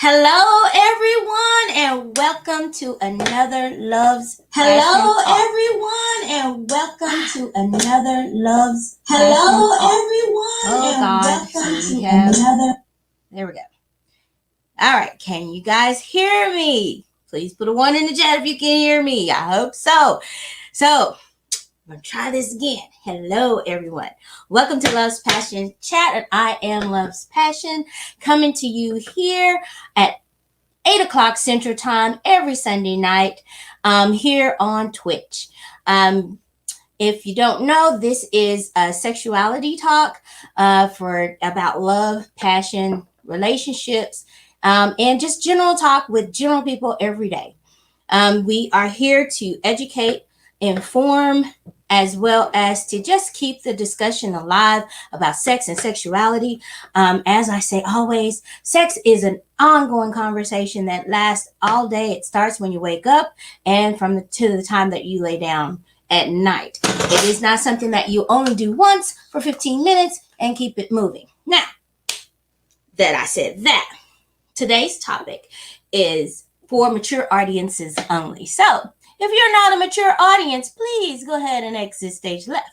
Hello, everyone, and welcome to another Love's Passion Talk. Hello, everyone, and welcome to another. There we go. All right, can you guys hear me? Please put a 1 in the chat if you can hear me. I hope so. So, I'm going to try this again. Hello, everyone. Welcome to Love's Passion Chat, and I am Love's Passion, coming to you here at 8 o'clock Central Time every Sunday night here on Twitch. If you don't know, this is a sexuality talk for about love, passion, relationships, and just general talk with general people every day. We are here to educate, inform, as well as to just keep the discussion alive about sex and sexuality. As I say always, sex is an ongoing conversation that lasts all day. It starts when you wake up and to the time that you lay down at night. It is not something that you only do once for 15 minutes and keep it moving. Now, that I said that, today's topic is for mature audiences only. So, if you're not a mature audience, please go ahead and exit stage left.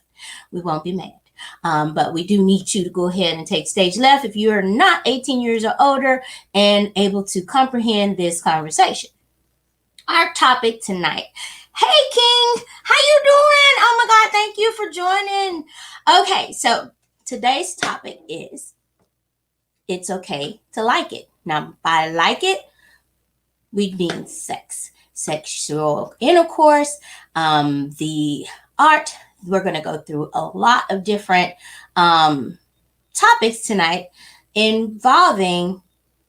We won't be mad. But we do need you to go ahead and take stage left if you're not 18 years or older and able to comprehend this conversation. Our topic tonight. Hey, King, how you doing? Oh my God, thank you for joining. Okay, so today's topic is it's okay to like it. Now, by like it, we mean sex, sexual intercourse, the art. We're going to go through a lot of different topics tonight involving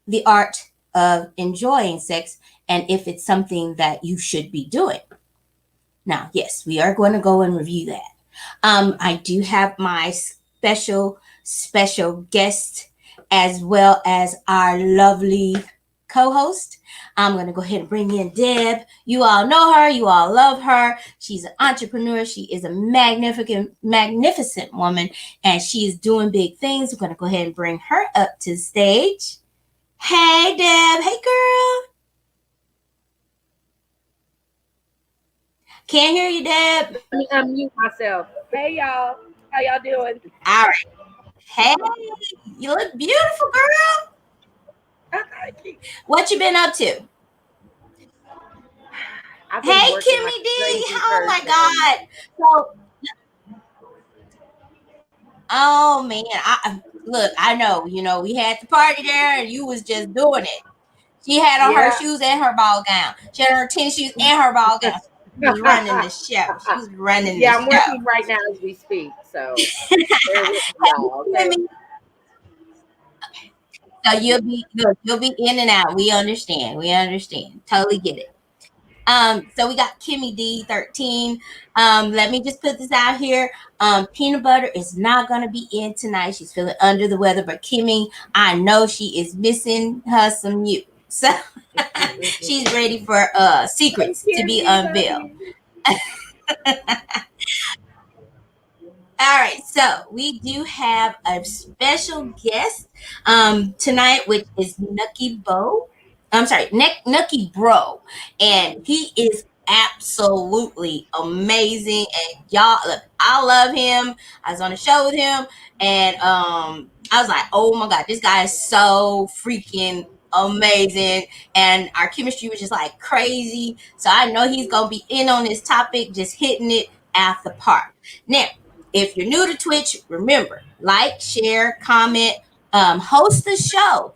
the art of enjoying sex and if it's something that you should be doing. Now, yes, we are going to go and review that. I do have my special guest as well as our lovely co-host. I'm going to go ahead and bring in Deb. You all know her. You all love her. She's an entrepreneur. She is a magnificent woman, and she is doing big things. We're going to go ahead and bring her up to the stage. Hey, Deb. Hey, girl. Can't hear you, Deb. Let me unmute myself. Hey, y'all. How y'all doing? All right. Hey, you look beautiful, girl. What you been up to? Hey, Kimmy D. Oh my God. So, oh man, I know. We had the party there, and you was just doing it. She had on her shoes and her ball gown. She had her tennis shoes and her ball gown. She was running the show. She was running the show. Yeah, I'm working right now as we speak. So, okay. So you'll be in and out. We understand. Totally get it. So we got Kimmy D13. Let me just put this out here. Peanut Butter is not gonna be in tonight. She's feeling under the weather, but Kimmy, I know she is missing her some you. So she's ready for secrets to be unveiled. All right, so we do have a special guest tonight, which is Nucky Bro, and he is absolutely amazing. And y'all, look, I love him. I was on a show with him, and I was like, oh my God, this guy is so freaking amazing, and our chemistry was just like crazy. So I know he's gonna be in on this topic, just hitting it at the park. Now, if you're new to Twitch, remember, like, share, comment, host the show.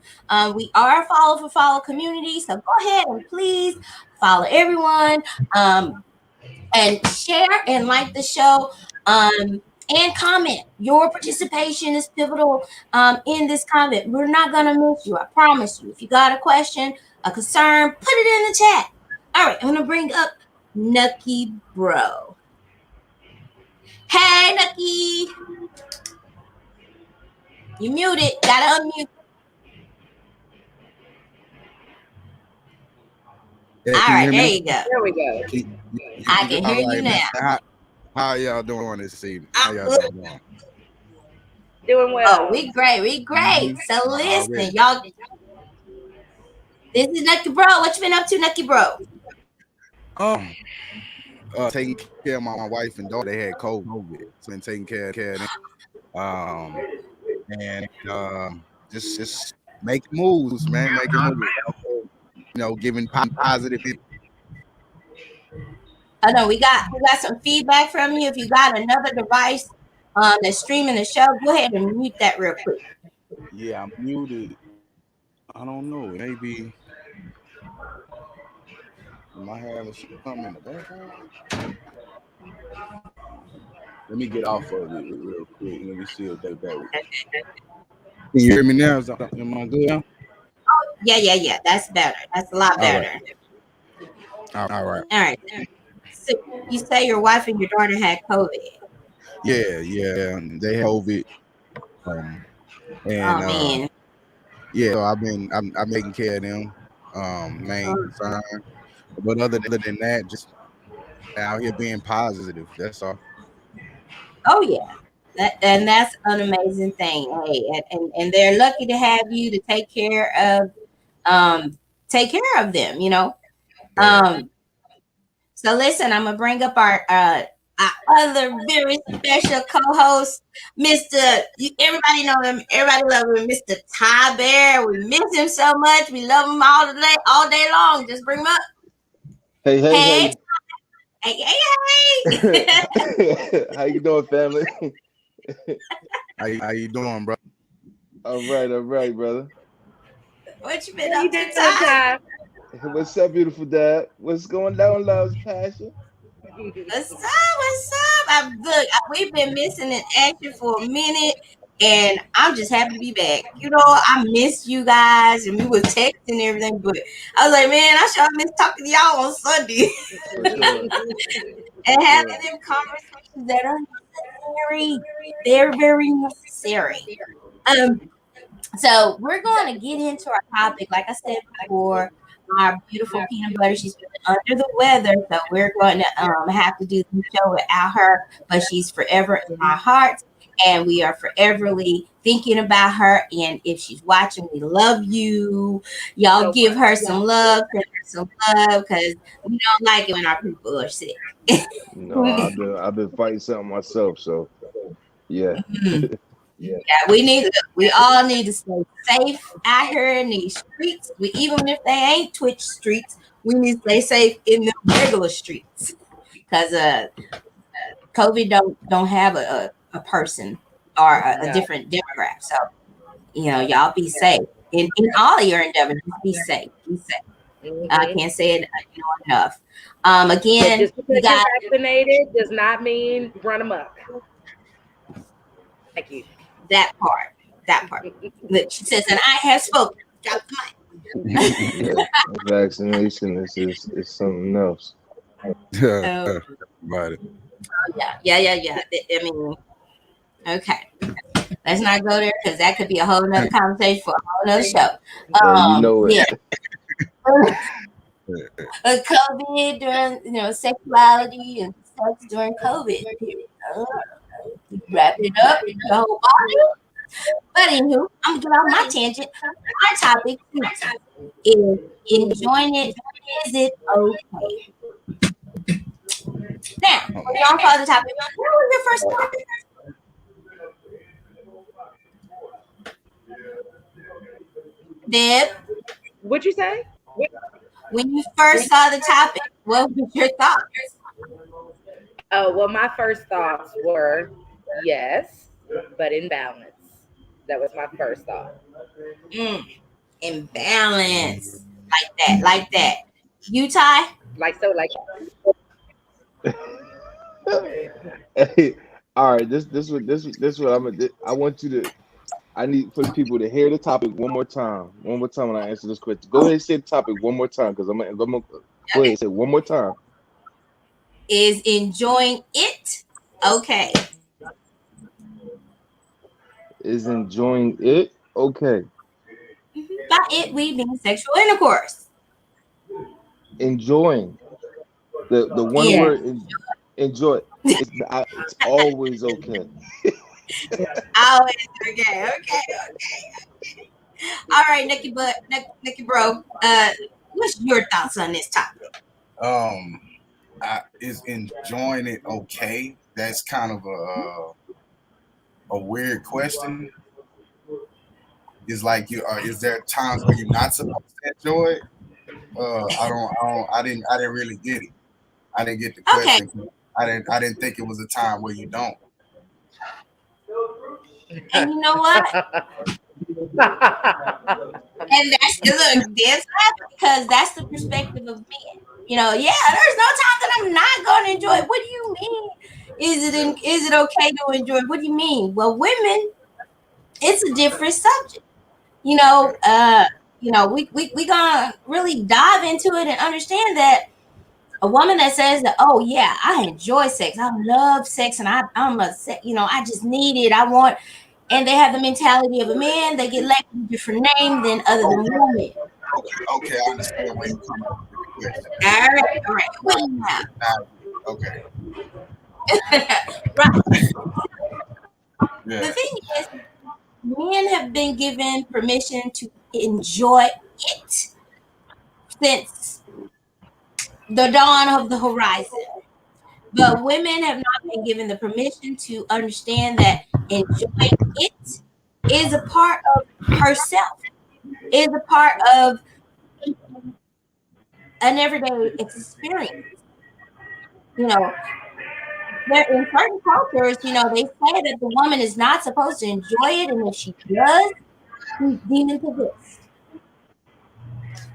We are a follow community, so go ahead and please follow everyone and share and like the show and comment. Your participation is pivotal in this comment. We're not going to miss you, I promise you. If you got a question, a concern, put it in the chat. All right, I'm going to bring up Nucky Bro. Hey, Nucky. You muted. Gotta unmute. Yeah, all right, there you go. There we go. I can hear you now. How y'all doing this evening? How y'all doing? Doing well. Oh, we great. So listen, y'all. This is Nucky Bro. What you been up to, Nucky Bro? Taking care of my wife and daughter. They had COVID, so been taking care of them. And just making moves, man, making moves. Giving positive. Oh no, we got some feedback from you. If you got another device that's streaming the show, go ahead and mute that real quick. Yeah, I'm muted. I don't know. Maybe am I having something in the background? Let me get off of it real quick. Let me see if they back. Can you hear me now? Am I good now? Yeah. That's better. That's a lot better. All right. All right. So you say your wife and your daughter had COVID. Yeah. They had COVID. And Oh man. yeah, so I'm making care of them. Main concern. But other than that, just out here being positive. That's all. Oh yeah. And that's an amazing thing. Hey, and they're lucky to have you to take care of them, you know. Yeah. So listen, I'm gonna bring up our other very special co-host, everybody know him, everybody love him, Mr. Ty Bear. We miss him so much. We love him all day long. Just bring him up. Hey. Hey. How you doing, family? How you doing, bro? All right, brother. What you been How you up to, doing, Ty? Ty? What's up, beautiful dad? What's going down, love's passion? What's up? We've been missing in action for a minute, and I'm just happy to be back. You know, I missed you guys, and we were texting and everything, but I was like, man, I sure miss talking to y'all on Sunday For sure. and having them conversations that are necessary. They're very necessary. So we're going to get into our topic. Like I said before, our beautiful peanut butter, she's under the weather, so we're going to have to do the show without her, but she's forever in our hearts, and we are foreverly thinking about her. And if she's watching, we love you. Y'all So give much. her some love, because we don't like it when our people are sick. No, I've been fighting something myself, so yeah. Yeah, we all need to stay safe out here in these streets. Even if they ain't Twitch streets, we need to stay safe in the regular streets. Because COVID don't have a person or a different demographic. So y'all be safe in all of your endeavors. Just be safe. Be safe. I can't say it enough. Again, Just because you're vaccinated does not mean run amok. Thank you. That part. Look, she says, and I have spoken. Drop the mic. Yeah. Vaccination is something else. Right. Yeah. I mean, okay. Let's not go there because that could be a whole nother conversation for a whole nother show. You know it. Yeah. COVID during sexuality and sex during COVID. Wrap it up in the whole body. But anywho, I'm gonna get off my tangent. Our topic is enjoying it. Is it okay? Now, when y'all follow the topic, what was your first thought? Deb, What'd you say? when you first saw the topic, what was your thoughts? Oh, well, my first thoughts were yes, but in balance. That was my first thought. Imbalance. Like that. You, Ty? Like so, like Hey, all right. This what I want you to. I need for the people to hear the topic one more time. One more time when I answer this question. Go ahead and say the topic one more time because I'm gonna go ahead and say it one more time. Is enjoying it okay? Is enjoying it okay? By it, we mean sexual intercourse. Enjoying the one word enjoy. It's always okay. Always okay. All right, Nikki bro. What's your thoughts on this topic? Is enjoying it okay? That's kind of a weird question. Is like you is there times where you're not supposed to enjoy it? I didn't really get it. I didn't get the Okay, question. I didn't think it was a time where you don't. and you know what? And that's look, that's because that's the perspective of men. Yeah, there's no time that I'm not going to enjoy it. What do you mean? Is it okay to enjoy it? What do you mean? Well, women, it's a different subject. You know, uh, we gonna really dive into it and understand that a woman that says that, oh yeah, I enjoy sex, I love sex, and I just need it, I want, and they have the mentality of a man, they get like a different name than other than Okay, women. okay, I understand where you're coming from with the question. All right. What do you have? Okay, Right. yeah, The thing is, men have been given permission to enjoy it since the dawn of the horizon. But women have not been given the permission to understand that enjoying it is a part of herself, is a part of an everyday experience. You know, there in certain cultures, they say that the woman is not supposed to enjoy it, and if she does, she's demon possessed.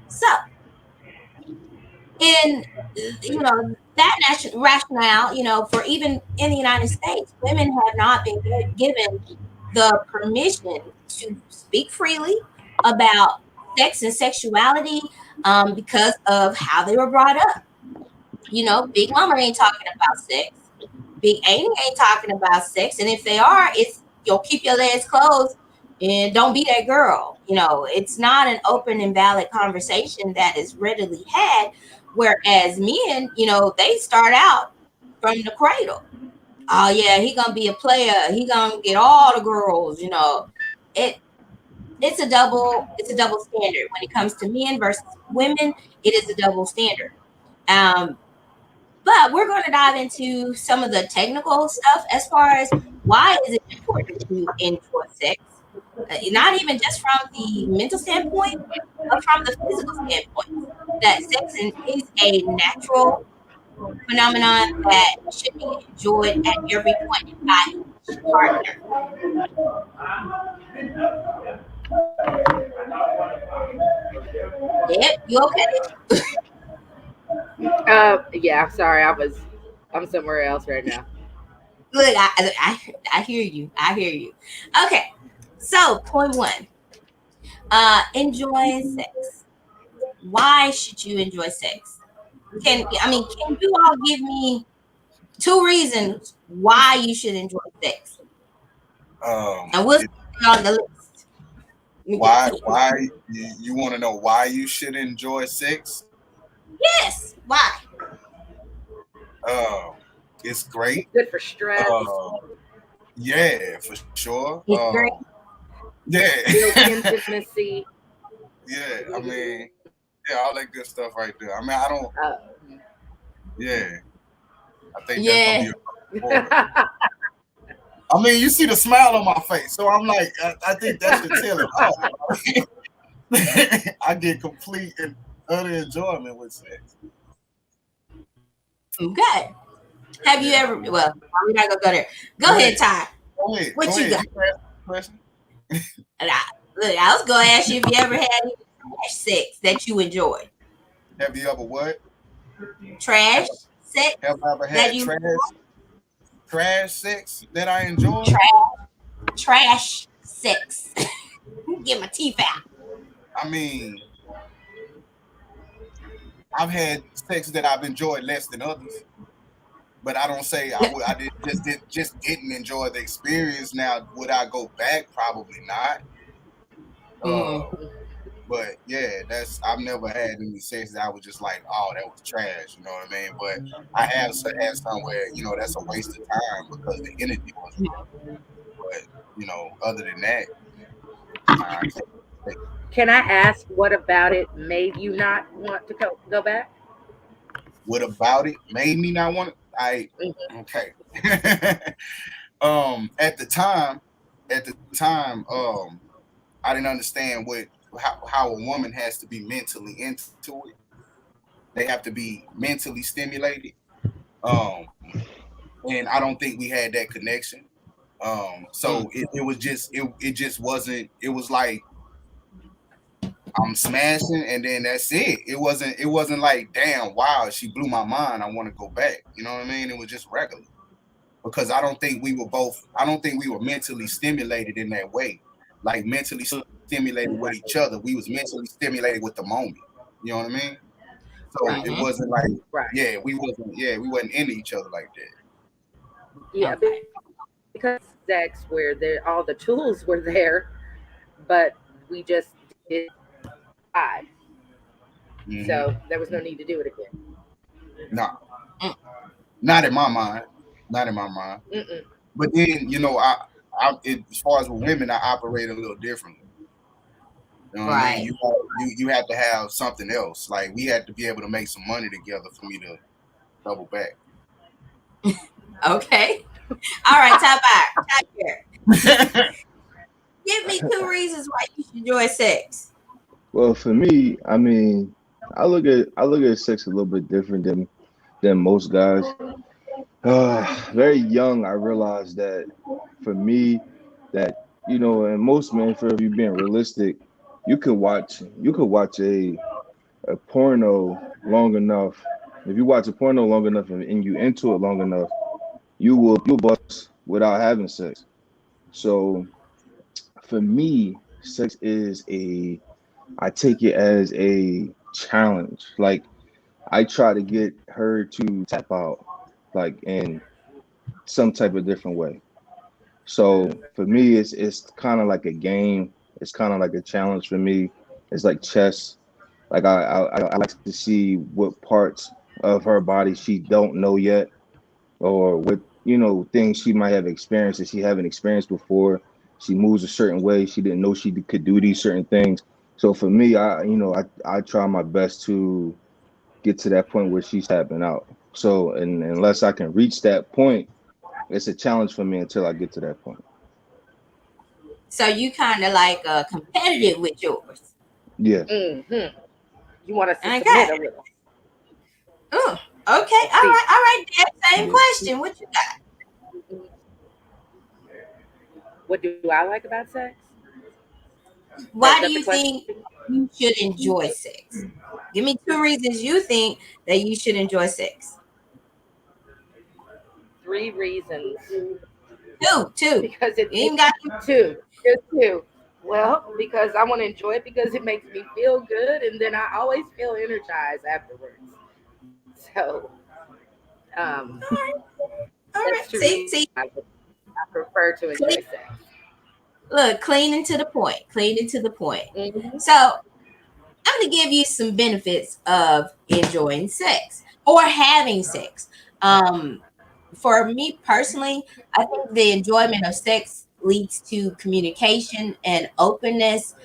So, in that rationale, for even in the United States, women have not been given the permission to speak freely about sex and sexuality because of how they were brought up. Big Mama ain't talking about sex. Big Amy ain't talking about sex. And if they are, it's you'll keep your legs closed and don't be that girl. It's not an open and valid conversation that is readily had. Whereas men, they start out from the cradle. Oh yeah, he gonna be a player. He gonna get all the girls. It it's a double standard when it comes to men versus women. It is a double standard. Um, but we're going to dive into some of the technical stuff as far as why is it important to enjoy sex, not even just from the mental standpoint, but from the physical standpoint. That is a natural phenomenon that should be enjoyed at every point by each partner. Yep, you okay? Yeah, I'm sorry. I'm somewhere else right now. Look, I hear you. I hear you. Okay, so point one, enjoy sex. Why should you enjoy sex? Can you all give me two reasons why you should enjoy sex? And we'll it, stay on the list. why you want to know why you should enjoy sex? Yes, why? Uh, it's It's great. good for stress. Yeah, for sure. It's great. Builds Yeah, intimacy. yeah. I mean, yeah, all that good stuff right there. I mean, I don't. Uh, Yeah, I think that's gonna be Yeah. a order. I mean, you see the smile on my face, so I'm like, I think that should tell it all. I get complete and utter enjoyment with sex. Okay. Have you Yeah. ever? Well, we're not gonna go there. Go Go ahead. ahead, Ty. Go ahead. What Go you ahead. got? You can ask the question. I was gonna ask you if you ever had any trash sex that you enjoyed. Have you ever what? Trash Have, sex have I ever that had you trash sex that I enjoyed? trash sex. Get my teeth out. I mean, I've had sex that I've enjoyed less than others, but I don't say I would. I just didn't enjoy the experience. Now, would I go back? Probably not. Uh, Mm. but yeah, I've never had any sex that I was just like, oh, that was trash. You know what I mean? But I have had some where that's a waste of time because the energy wasn't. But other than that, nah, I can't. Can I ask what about it made you not want to go back? What about it made me not want? I Mhm. okay. At the time, I didn't understand how a woman has to be mentally into it. They have to be mentally stimulated. Um, and I don't think we had that connection. So it was just it just wasn't. It was like I'm smashing, and then that's it. It wasn't like damn wow she blew my mind. I want to go back. You know what I mean? It was just regular because I don't think we were mentally stimulated in that way. Like mentally stimulated with each other. We was mentally stimulated with the moment. You know what I mean? So it Mm-hmm. wasn't like Right. we wasn't into each other like that. Yeah, Okay. because sex where there all the tools were there, but we just didn't vibe. Hmm. So there was no need to do it again. No, Mm. not in my mind. Not in my mind. Mm-mm. But then as far as with women, I operate a little differently. You know what I mean? Right. You have to have something else. Like we had to be able to make some money together for me to double back. Okay. All right. Top back. Top here. Give me two reasons why you should enjoy sex. Well, for me, I mean, I look at sex a little bit different than most guys. Very young, I realized that for me, that and most men, for you being realistic, you could watch a porno long enough. If you watch a porno long enough and you into it long enough, you'll bust without having sex. So for me, sex is I take it as a challenge. Like I try to get her to tap out, like in some type of different way. So for me, it's kind of like a game. It's kind of like a challenge for me. It's like chess. Like I like to see what parts of her body she don't know yet, or what things she might have experienced that she haven't experienced before. She moves a certain way. She didn't know she could do these certain things. So for me, I try my best to get to that point where she's tapping out. So and unless I can reach that point, it's a challenge for me until I get to that point. So you kind of like competitive with yours. Yes. Hmm. You want us to Okay. submit a little. Oh, okay. All Let's see. right. All right. Dad, same Yeah. question. What you got? What do I like about sex? Is Why do that the you question? think you should enjoy sex? Give me two reasons you think that you should enjoy sex. Three reasons. Two. Two. Because it You makes ain't got two. Just two. Well, because I want to enjoy it because it makes me feel good and then I always feel energized afterwards. So all right. that's two See, reasons see. I prefer to enjoy Clean, sex. look, clean and to the point. Clean and to the point. Hmm. So I'm gonna give you some benefits of enjoying sex or having sex. Um, for me personally, I think the enjoyment of sex leads to communication and openness,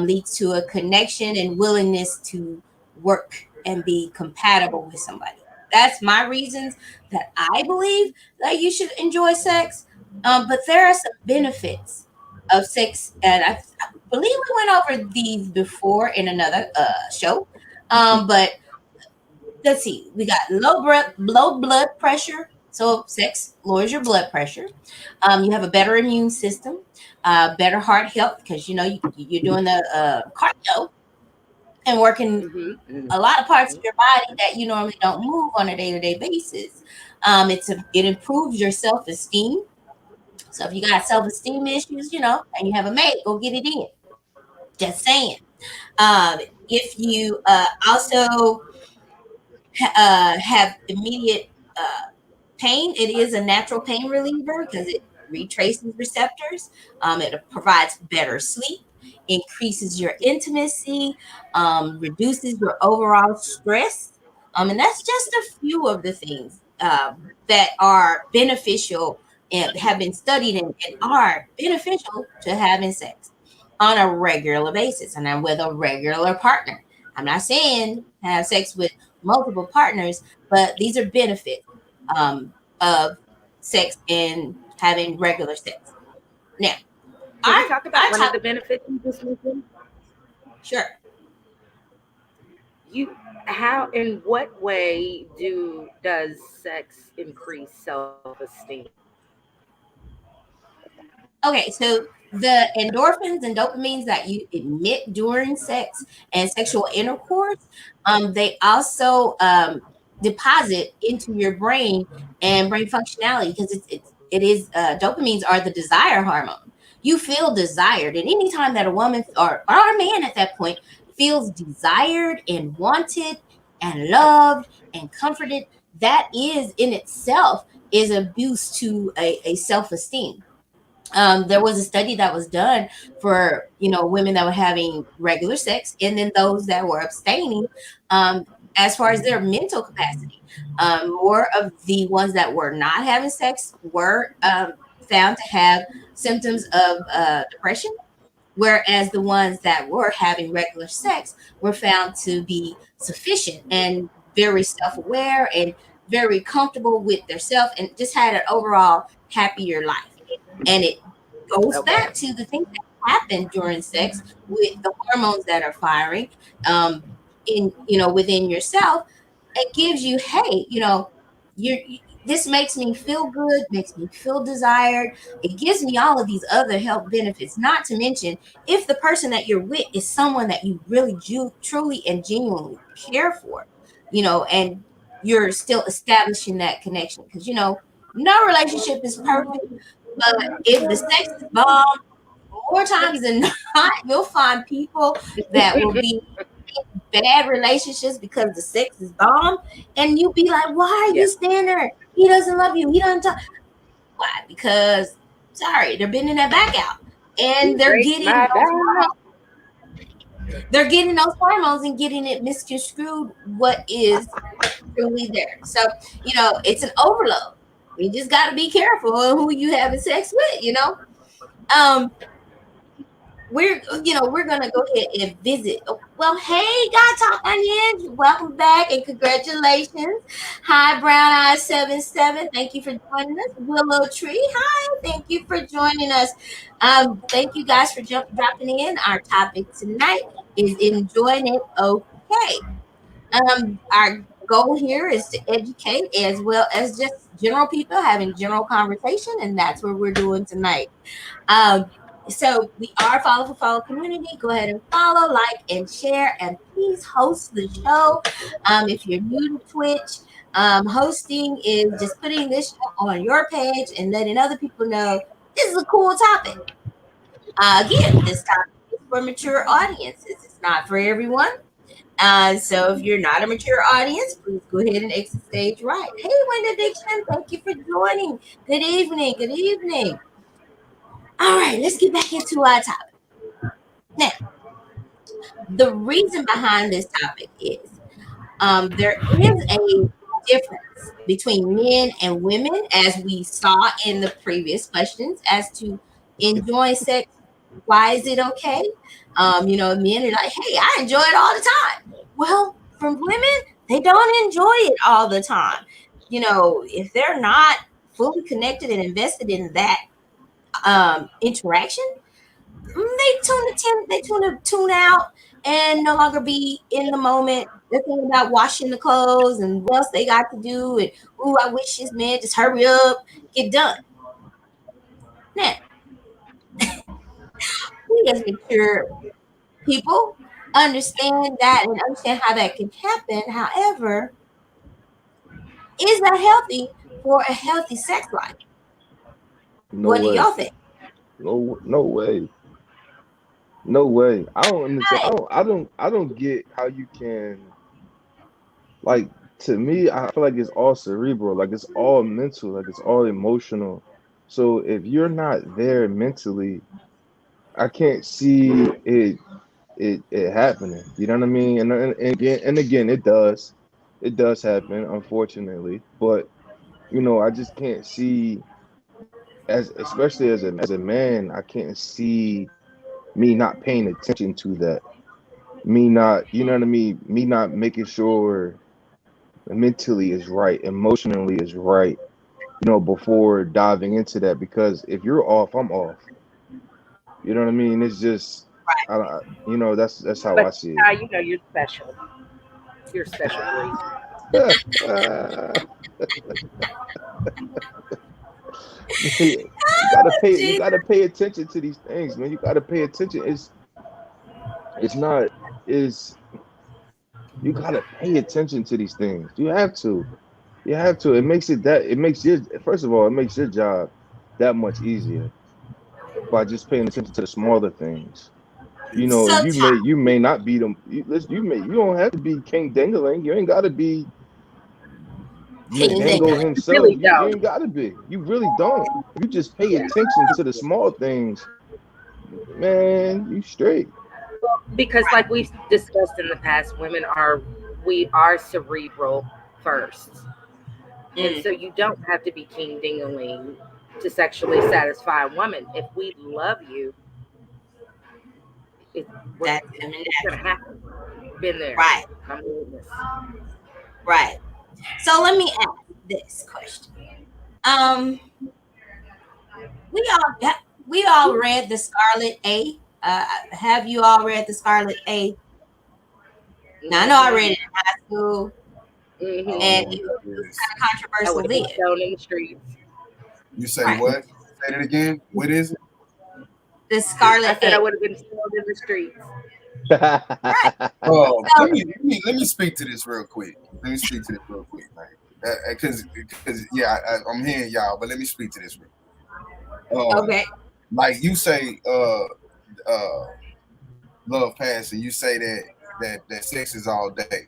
leads to a connection and willingness to work and be compatible with somebody. That's my reasons that I believe that you should enjoy sex. But there are some benefits of sex, and I believe we went over these before in another show. But let's see, we got low blood pressure. So sex lowers your blood pressure. You have a better immune system, better heart health because you're doing the cardio and working Hmm. a lot of parts of your body that you normally don't move on a day-to-day basis. It improves your self-esteem. So if you got self-esteem issues, and you have a mate, go get it in. Just saying. If you also have immediate pain, it is a natural pain reliever because it retraces receptors. It provides better sleep, increases your intimacy, reduces your overall stress. And that's just a few of the things that are beneficial and have been studied and are beneficial to having sex. on a regular basis and I'm with a regular partner. I'm not saying have sex with multiple partners, but these are benefits of sex and having regular sex. Now, Can we our talk about our one of the topic, benefits you just mentioned? sure. You how in what way do does sex increase self-esteem? Okay, so the endorphins and dopamines that you emit during sex and sexual intercourse, they also deposit into your brain and brain functionality because it is dopamines are the desire hormone. You feel desired, and anytime that a woman or a man at that point feels desired and wanted and loved and comforted, that is in itself is a boost to a self-esteem. There was a study that was done for women that were having regular sex and then those that were abstaining, um, as far as their mental capacity. More of the ones that were not having sex were found to have symptoms of depression, whereas the ones that were having regular sex were found to be sufficient and very self-aware and very comfortable with their self and just had an overall happier life. And it goes Okay. back to the things that happen during sex with the hormones that are firing, um, in within yourself. It gives you, hey, this makes me feel good, makes me feel desired. It gives me all of these other health benefits. Not to mention, if the person that you're with is someone that you really truly and genuinely care for, and you're still establishing that connection, because no relationship is perfect, but if the sex is bomb, more times than not, you'll find people that will be bad relationships because the sex is bomb, and you be like, "Why are Yeah. you staying there? He doesn't love you. He doesn't talk." Why? Because sorry, they're bending their back out, and He breaks my back. they're getting those hormones and getting it misconstrued. What is truly there? So it's an overload. You just got to be careful of who you having sex with. Um, we're gonna go ahead and visit. Oh, well, hey, God Talk Onions, welcome back and congratulations. Hi, Brown Eye 77. Thank you for joining us. Willow Tree, hi, thank you for joining us. Thank you guys for dropping in. Our topic tonight is enjoying it okay. Our goal here is to educate as well as just general people having general conversation, and that's what we're doing tonight. Um, so we are Follow for Follow community. Go ahead and follow, like, and share, and please host the show. If you're new to Twitch, hosting is just putting this show on your page and letting other people know this is a cool topic. Again, this topic is for mature audiences. It's not for everyone. So if you're not a mature audience, please go ahead and exit stage right. Hey, Wendy Addiction, thank you for joining. Good evening. Good evening. All right, let's get back into our topic. Now, the reason behind this topic is there is a difference between men and women, as we saw in the previous questions, as to enjoying sex. Why is it okay? Men are like, hey, I enjoy it all the time. Well, for women, they don't enjoy it all the time. If they're not fully connected and invested in that interaction, they tune out and no longer be in the moment. They're thinking about washing the clothes and what else they got to do. And ooh, I wish this man just hurry up, get done. Now, we as mature people understand that and understand how that can happen. However, is that healthy for a healthy sex life? No What do way. y'all think? No way. No way. I don't understand. Right. I don't get how you can, like, to me, I feel like it's all cerebral, like it's all mental, like it's all emotional. So if you're not there mentally, I can't see it happening. You know what I mean? And again, it does happen, unfortunately. But I just can't see, as especially as a man, I can't see me not paying attention to that, me not, you know what I mean, me not making sure mentally is right, emotionally is right, before diving into that. Because if you're off, I'm off. You know what I mean? It's just, that's how I But see now you know you're special. You're a special breed. it. You Jesus. gotta pay attention to these things, man. You gotta pay attention. It's not is you gotta pay attention to these things. You have to. You have to. It makes your first of all, it makes your job that much easier by just paying attention to the smaller things. So You may not be them. You don't have to be King Dingling. You ain't gotta be King Dango Dingle. You himself. really You don't. ain't gotta be. You really don't. You just pay Yeah. attention to the small things, man. You straight. Because like we've discussed in the past, we are cerebral first. And so you don't have to be king ding-a-ling to sexually satisfy a woman. If we love you, it, That's coming it's gonna natural. happen. Been there. Right, I'm a witness. right. So let me ask this question. Um, we all read the Scarlet A. Have you all read the Scarlet A? Now I know I read it in high school, I don't and know Mm-hmm. what it that was is. kind of That controversial would have been then. shown in the streets. You say Right. what? Say it again. What is it? The I Scarlet said I A. would have been shown in the streets. Right. Oh, So let me speak to this real quick. Let me speak to this real quick, man. Because yeah, I'm hearing y'all, but let me speak to this real quick. okay. Like you say, love passion. You say that sex is all day,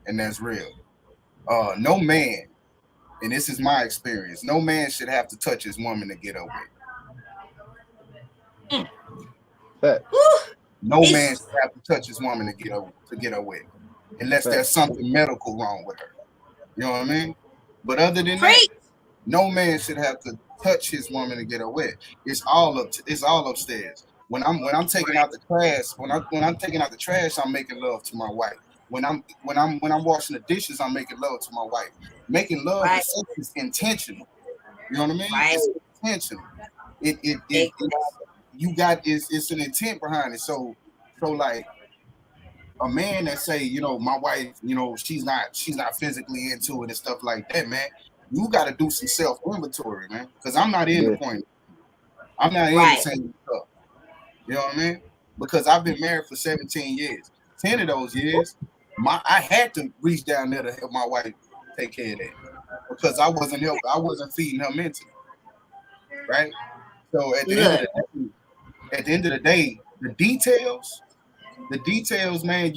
and that's real. No man, and this is my experience. No man should have to touch his woman to get her wet. Mm. Facts. Whew. No man It's should have to touch his woman to get her wet, unless there's Facts. something medical wrong with her. You know what I mean? But other than that, preach. no man should have to touch his woman to get her wet. It's all upstairs. When I'm taking out the trash, when I'm taking out the trash, I'm making love to my wife. When I'm washing the dishes, I'm making love to my wife. Making love Right. and sex is intentional. You know what I mean? Right. It's intentional. It's Exactly. you got it's an intent behind it. So like a man that say, my wife, she's not physically into it and stuff like that, man. You got to do some self inventory, man. Because I'm not in the Yeah. point. I'm not in the Right. same stuff. You know what I mean? Because I've been married for 17 years. 10 of those years, I had to reach down there to help my wife take care of that because I wasn't feeding her mentally, right? So Look. at the end of the day, the details, man.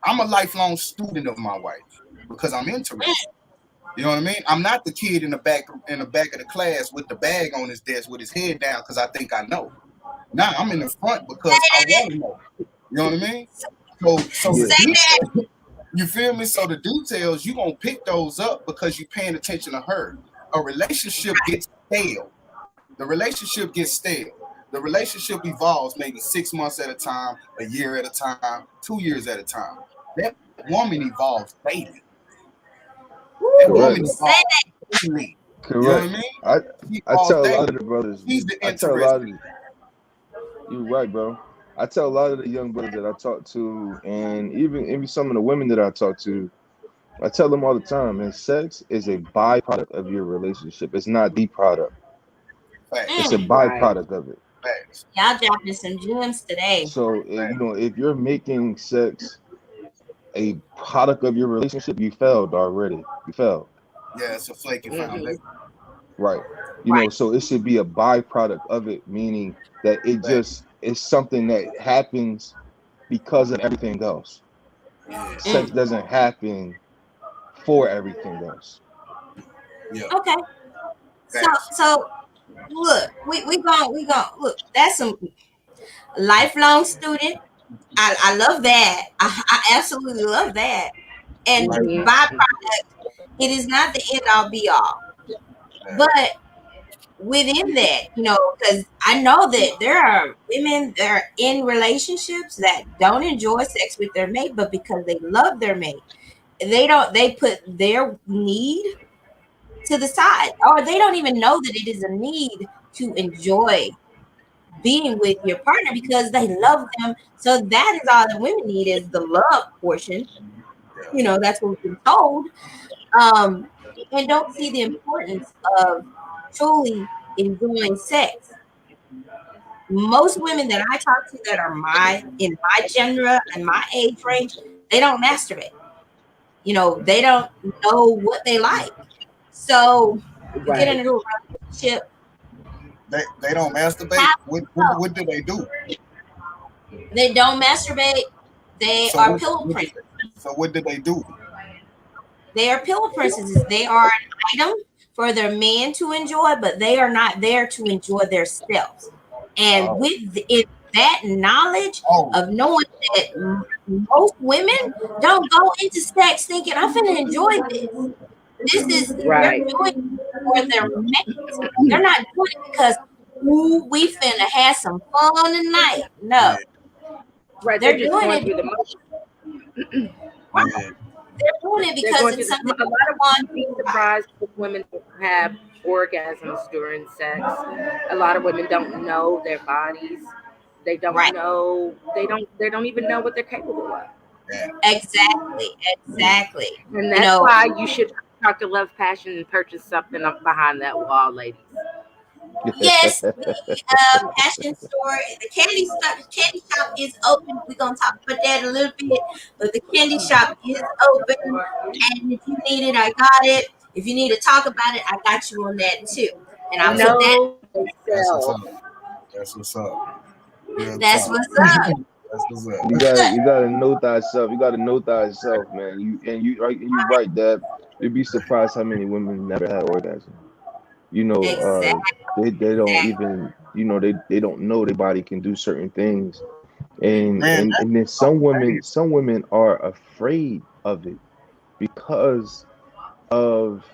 I'm a lifelong student of my wife because I'm interested. You know what I mean? I'm not the kid in the back of the class with the bag on his desk with his head down because I think I know. Now I'm in the front because I want to know. You know what I mean? So the Yeah. Say that. details, you feel me? So the details, you gonna pick those up because you're paying attention to her. A relationship gets stale. The relationship gets stale. The relationship evolves maybe 6 months at a time, a year at a time, 2 years at a time. That woman evolves daily. That Woo. woman Correct. Say evolves that. daily. You know what I Correct. mean? I She I evolves tell a lot daily. of the brothers. She's the I tell a lot of interesting. you right, bro. I tell a lot of the young brothers that I talk to, and even some of the women that I talk to, I tell them all the time, man, sex is a byproduct of your relationship. It's not the product. It's a Facts. Mm. Right. byproduct of it. Facts. Y'all dropping some gems today. So, Facts. if you're making sex a product of your relationship, you failed already. You failed. Yeah, it's a flaky Mm-hmm. foundation. Right. Right. So it should be a byproduct of it, meaning that it Facts. just is something that happens because of everything else. Yeah. Sex Mm. doesn't happen for everything else. Yeah. Okay. So Facts. so look, we gon' look. That's some lifelong student. I love that. I absolutely love that. And Right. Mm-hmm. byproduct, it is not the end all be all. Facts. But within that, because I know that there are women that are in relationships that don't enjoy sex with their mate, but because they love their mate, they put their need to the side, or they don't even know that it is a need to enjoy being with your partner because they love them. So that is all that women need is the love portion. That's what we've been told. Um, and don't see the importance of truly enjoying sex. Most women that I talk to that are in my gender and my age range, they don't masturbate. They don't know what they like. So you get Right. into a relationship, They don't masturbate. have What do they do? they don't masturbate. They So are what, pillow what princesses. so what do they do? They are pillow princesses. They are an item for their man to enjoy, but they are not there to enjoy themselves. And Oh, with that knowledge oh, of knowing that most women don't go into sex thinking, I'm finna enjoy this. They're Right. doing it for their mate. They're not doing it because, ooh, we finna have some fun tonight. No, yeah, Right. They're they're just doing going it. through the motions. yeah. They're doing it They're because going through it's the, something a lot they of want. you'd be surprised if women have orgasms during sex. A lot of women don't know their bodies. They don't Right. know. They don't even know what they're capable of. Yeah. Exactly. Exactly. And You that's know, why you should talk to Love Passion and purchase something up behind that wall, ladies. yes, the passion store, the candy shop is open. We're gonna talk about that a little bit, but the candy shop is open. And if you need it, I got it. If you need to talk about it, I got you on that too. And I'll put that. Know That's what's up. yourself. That's what's up. Real That's talk. what's up. That's what's You up. gotta you gotta know thyself. You gotta know thyself, man. You right, Dad. You'd be surprised how many women never had orgasm. Exactly. They don't even they don't know their body can do certain things, and Man, and and then that's crazy. some women are afraid of it because of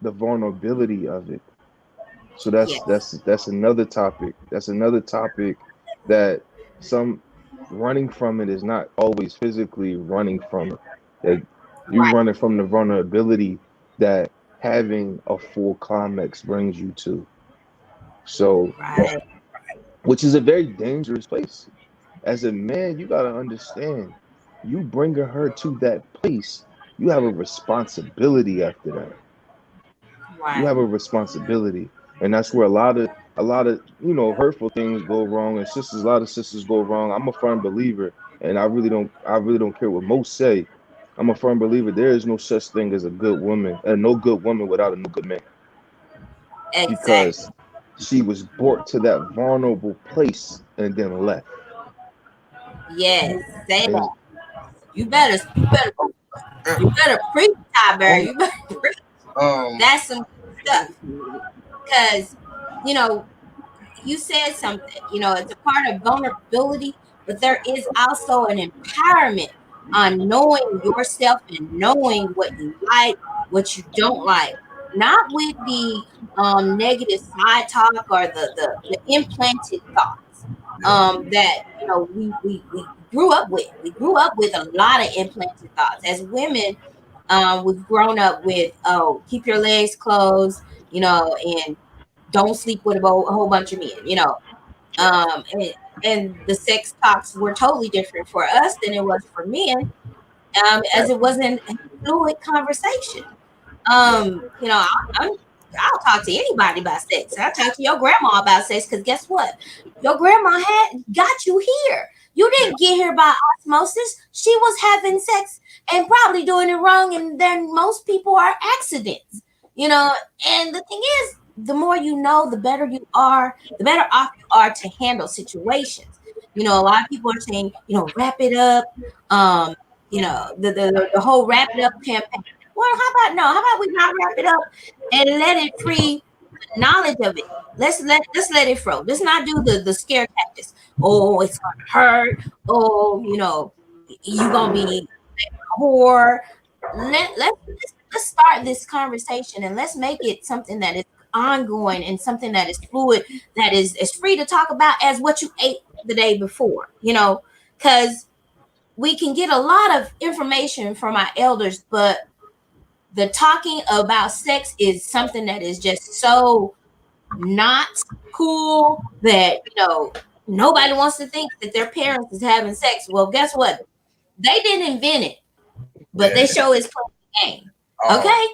the vulnerability of it. So Yes. that's another topic. That's another topic that some running from it is not always physically running from it. That you Right. running from the vulnerability that having a full climax brings you to. So, Right. which is a very dangerous place. As a man, you got to understand, you bringing her to that place, you have a responsibility after that. You Right. have a responsibility, and that's where a lot of hurtful things go wrong, and sisters, a lot of sisters go wrong. I'm a firm believer, and I really don't care what most say. I'm a firm believer there is no such thing as a good woman, and no good woman without a no good man, Exactly. because she was brought to that vulnerable place and then left. Yes. Say And that. You better preach, Tyberry. Um, You better preach. um, That's some good stuff. Because, you know, you said something, it's a part of vulnerability, but there is also an empowerment on knowing yourself and knowing what you like, what you don't like, not with the negative side talk or the implanted thoughts yeah, that we grew up with. We grew up with a lot of implanted thoughts as women. We've grown up with, oh, keep your legs closed, and don't sleep with a whole bunch of men, yeah, and the sex talks were totally different for us than it was for men, as it wasn't a fluid conversation. I'll talk to anybody about sex. I'll talk to your grandma about sex because guess what? Your grandma had got you here. You yeah, didn't get here by osmosis. She was having sex and probably doing it wrong. And then most people are accidents, And the thing is, the more you know, the better you are, the better off you are to handle situations. A lot of people are saying, wrap it up. Um, the whole wrap it up campaign. Well, how about no? How about we not wrap it up and let it free the knowledge of it? Let's let it flow. Let's not do the scare tactics. Oh, it's gonna hurt. Oh, you gonna be a whore. Let's start this conversation and let's make it something that is ongoing and something that is fluid, that is as free to talk about as what you ate the day before, because we can get a lot of information from our elders, but the talking about sex is something that is just so not cool that nobody wants to think that their parents is having sex. Well, guess what? They didn't invent it, but they Yeah. show is playing the game. Oh, Okay?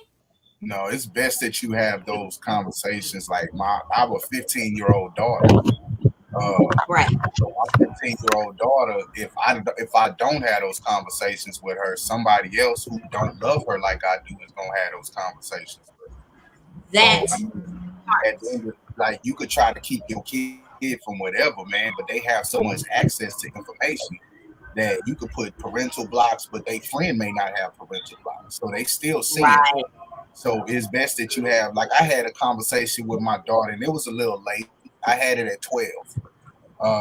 no, it's best that you have those conversations. Like I have a 15-year-old daughter. Right. So my 15-year-old daughter, if I don't have those conversations with her, somebody else who don't love her like I do is gonna have those conversations with her. So That I mean, at the part. end of, like, you could try to keep your kid from whatever, man, but they have so much access to information that you could put parental blocks, but their friend may not have parental blocks, so they still seeing it. Right. So it's best that you have, like, I had a conversation with my daughter, and it was a little late. I had it at 12.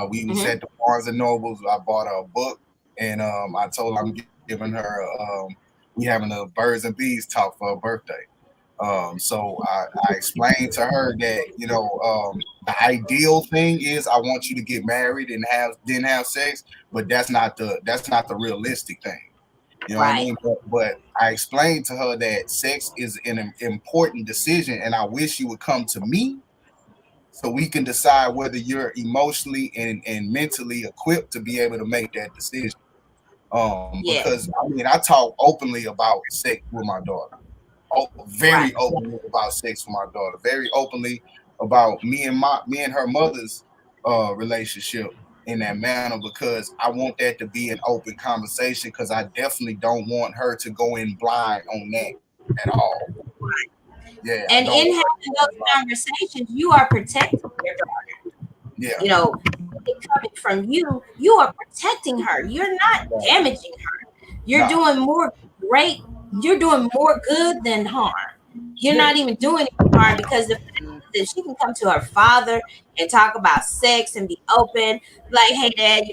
We was at the Mm-hmm. Barnes and Nobles. I bought her a book, and I told her I'm giving her. We having a birds and bees talk for her birthday. So I explained to her that the ideal thing is I want you to get married and have sex, but that's not the realistic thing. You know what I Right. mean? But I explained to her that sex is an important decision, and I wish you would come to me so we can decide whether you're emotionally and mentally equipped to be able to make that decision. Yeah. Because I mean, I talk openly about sex with my daughter. Very Right. openly about sex with my daughter. Very openly about me and her mother's relationship in that manner, because I want that to be an open conversation, because I definitely don't want her to go in blind on that at all. Yeah, I And don't in want her to having go in those blind. conversations, you are protecting your daughter. Yeah, It coming from you, you are protecting her. You're not right. damaging her. You're Nah, doing more great, you're doing more good than harm. You're yeah, not even doing any harm, because the fact that she can come to her father and talk about sex and be open, like, hey, dad,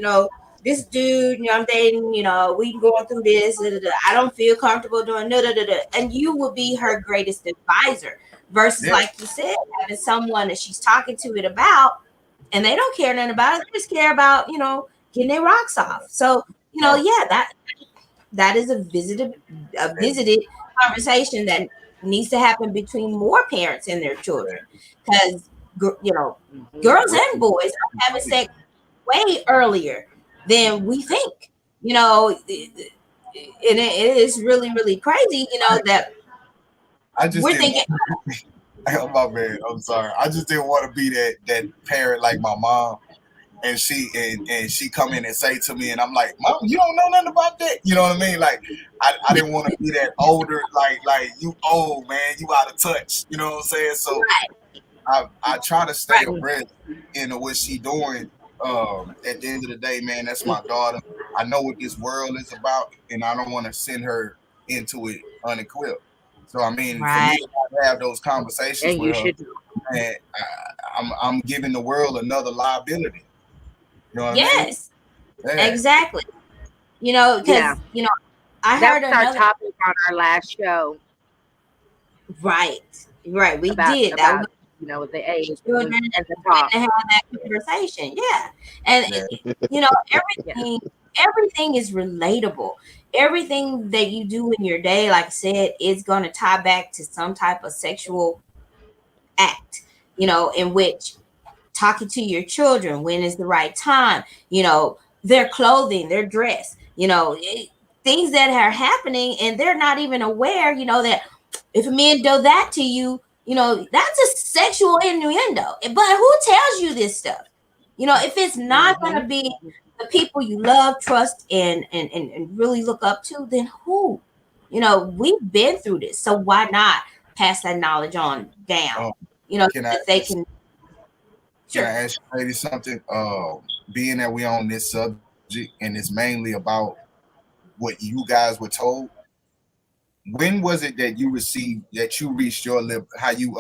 this dude, I'm dating, we going through this, da, da, da. I don't feel comfortable doing da, da, da, da. And you will be her greatest advisor versus, yeah. like you said, having someone that she's talking to it about and they don't care nothing about it. They just care about, getting their rocks off. So, Oh, yeah, that is a visited conversation that needs to happen between more parents and their children, because girls and boys are having sex way earlier than we think. And it is really, really crazy. That I just we're didn't. thinking, My man, I'm sorry. I just didn't want to be that parent like my mom, and she come in and say to me, and I'm like, Mom, you don't know nothing about that. You know what I mean? Like, I didn't want to be that older, like you old man, you out of touch. You know what I'm saying? So I try to stay right, abreast into what she doing. At the end of the day, man, that's my daughter. I know what this world is about, and I don't want to send her into it unequipped. So I mean, for me right, to not have those conversations And with you her, should. man, I'm giving the world another liability. You know what I mean? yes, Yeah, exactly. Yeah, Because I that heard was our another. topic on our last show Right, right. We about did that. about the age Children and the when talk. to have that conversation. Yeah, and yeah, you know Yeah, everything is relatable. Everything that you do in your day, like I said, is going to tie back to some type of sexual act. In which talking to your children, when is the right time, their clothing, their dress, things that are happening, and they're not even aware, that if a man do that to you, that's a sexual innuendo. But who tells you this stuff? If it's not going hmm to be the people you love, trust, and really look up to, then who? We've been through this, so why not pass that knowledge on down? um, So can I that they can. can I Sure. ask you lady something? Being that we on this subject and it's mainly about what you guys were told, when was it that you reached your how you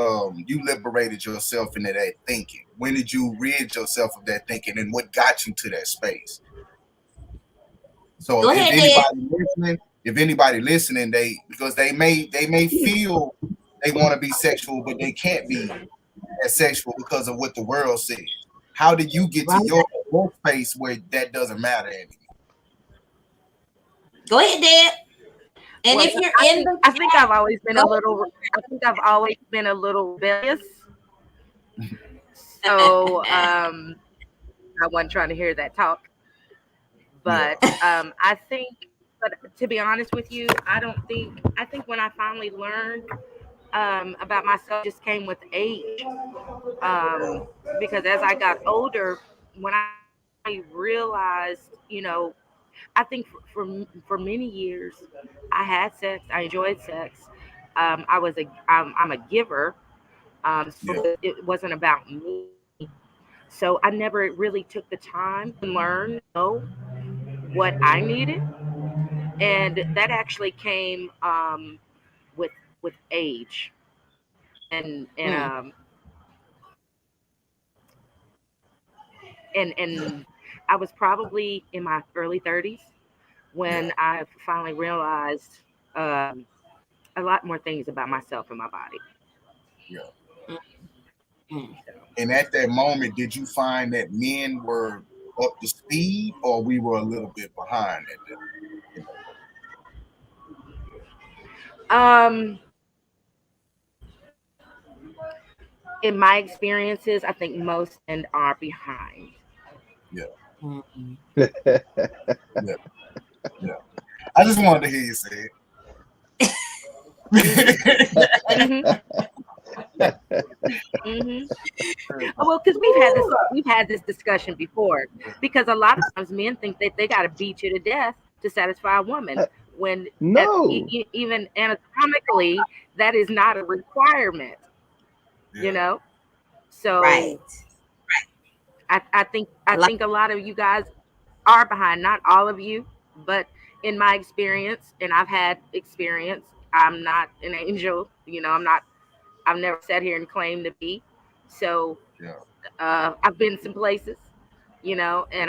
liberated yourself into that thinking? When did you rid yourself of that thinking, and what got you to that space? So Go if ahead, Dad. anybody listening, they because they may feel they want to be sexual, but they can't be as sexual because of what the world says. How did you get to your space where that doesn't matter anymore? Go ahead, Deb. And Well, if you're I in think, the I think chat, I've always been a little. I think I've always been a little rebellious. So I wasn't trying to hear that talk. But I think, but to be honest with you, I think when I finally learned about myself, just came with age. Because as I got older, when I realized, I think for many years, I had sex. I enjoyed sex. I'm a giver. Yeah, So it wasn't about me. So I never really took the time to learn, what I needed, and that actually came with age, and mm, and I was probably in my early 30s yeah, when I finally realized um, a lot more things about myself and my body. yeah. mm, mm. So, And at that moment, did you find that men were up to speed, or we were a little bit behind at that? um, in my experiences, I think most men are behind. Yeah, Mm. yeah, yeah. I just wanted to hear you say Hmm. it. Hmm. Hmm. Well, because we've had this discussion before. Because a lot of times men think that they got to beat you to death to satisfy a woman, when No. even anatomically that is not a requirement. Yeah, You know, Right. so I Like, think a lot of you guys are behind. Not all of you, but in my experience, and I've had experience. I'm not an angel. I'm not. I've never sat here and claimed to be. So yeah, I've been some places, and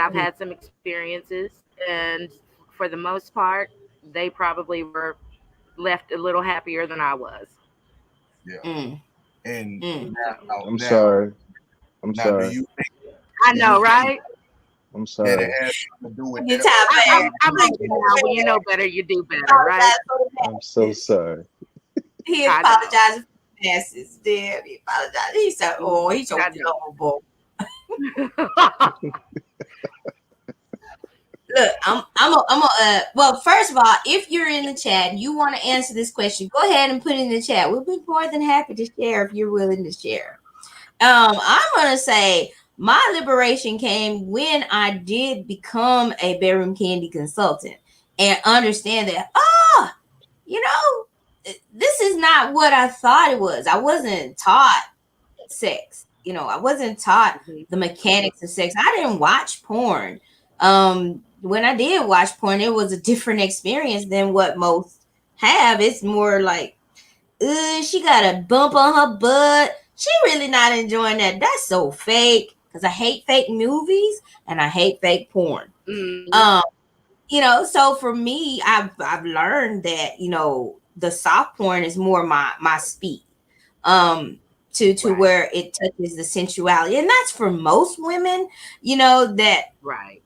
I've mm, had some experiences, and for the most part, they probably were left a little happier than I was. yeah. mm, And mm. So I'm now, sorry. I'm now, sorry. I do you know, think right? I'm that it sorry. has something to do with Your that? time, babe. I'm Like, like you now. When you know better, you do better, right? apologize for the I'm so masses. sorry. He I know. apologized for the masses. Deb, he apologized. He said, "Oh, he's so I lovable." know. Look, well, first of all, if you're in the chat and you want to answer this question, go ahead and put it in the chat. We'll be more than happy to share if you're willing to share. I'm gonna say my liberation came when I did become a bedroom candy consultant and understand that, you know, this is not what I thought it was. I wasn't taught sex. I wasn't taught Mhm. the mechanics of sex. I didn't watch porn. When I did watch porn, it was a different experience than what most have. It's more like, she got a bump on her butt. She really not enjoying that. That's so fake. Because I hate fake movies and I hate fake porn. Mhm. Um, so for me, I've learned that, the soft porn is more my speed. To Right. where it touches the sensuality. And that's for most women, that Right.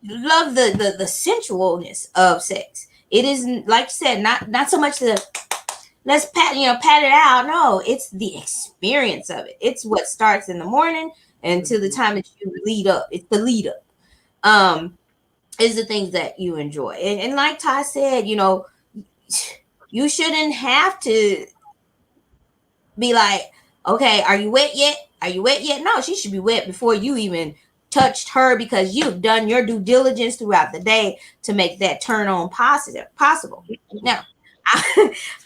love the sensualness of sex. It isn't, like you said, not so much the let's pat it out. No, it's the experience of it. It's what starts in the morning until the Mhm. time that you lead up. It's the lead up. Um, is the things that you enjoy. And like Ty said, you shouldn't have to be like, okay, are you wet yet? Are you wet yet? No, she should be wet before you even touched her, because you've done your due diligence throughout the day to make that turn on possible. Now,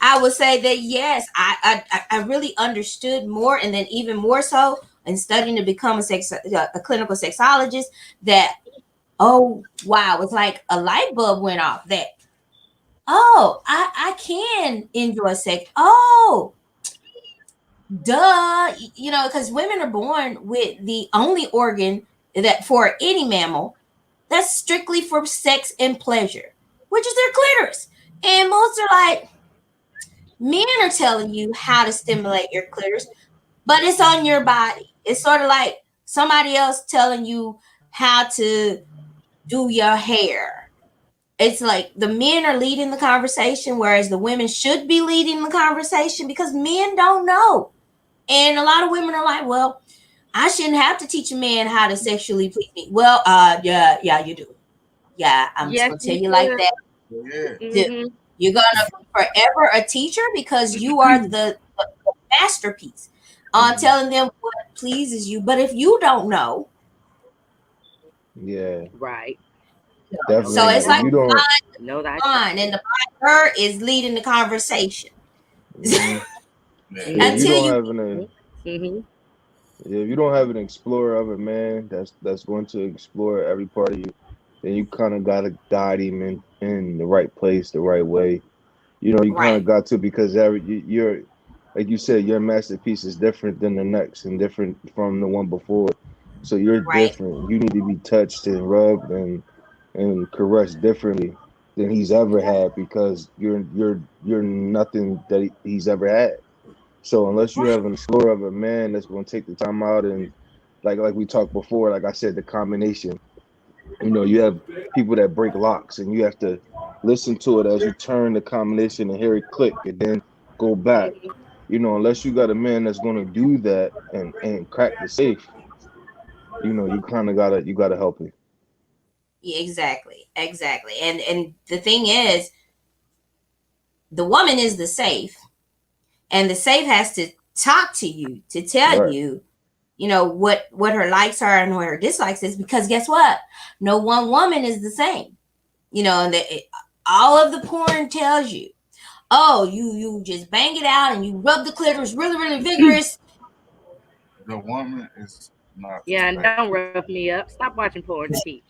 I would say that yes, I really understood more, and then even more so in studying to become a clinical sexologist. That, oh wow, it's like a light bulb went off. That, oh, I can enjoy sex. Oh, duh, because women are born with the only organ that for any mammal that's strictly for sex and pleasure, which is their clitoris. And most are like, Men are telling you how to stimulate your clitoris, but it's on your body. It's sort of like somebody else telling you how to do your hair. It's like the men are leading the conversation, whereas the women should be leading the conversation because men don't know. And a lot of women are like, well, I shouldn't have to teach a man how to sexually please me. Well, yeah, you do. Yeah, I'm just Yes, gonna tell you you like should. that. Mm-hmm. You're gonna be forever a teacher because you are the masterpiece on telling them what pleases you. But if you don't know, Yeah, Right. so definitely. it's If like you don't, Know that. fine, and the her is leading the conversation mhm. Yeah, if you until don't you. have an Mm-hmm. yeah, if you don't have an explorer of a man that's going to explore every part of you, then you kind of gotta guide him in the right place, the right way. You kind Right, of got to because you're like you said, your masterpiece is different than the next and different from the one before. So you're right. different. You need to be touched and rubbed and caressed differently than he's ever had because you're nothing that he's ever had. So unless you Right. have an explorer of a man that's going to take the time out and like we talked before, like I said, the combination. You have people that break locks, and you have to listen to it as you turn the combination and hear it click, and then go back. Unless you got a man that's going to do that and crack the safe, you kind of gotta help it. Yeah, exactly. And the thing is, the woman is the safe, and the safe has to talk to you to tell Right. you, what her likes are and what her dislikes is. Because guess what? No one woman is the same. And all of the porn tells you, oh, you just bang it out and you rub the clitoris really, really vigorous. The woman is not the Yeah, and safe. don't rough me up. Stop watching porn to teach.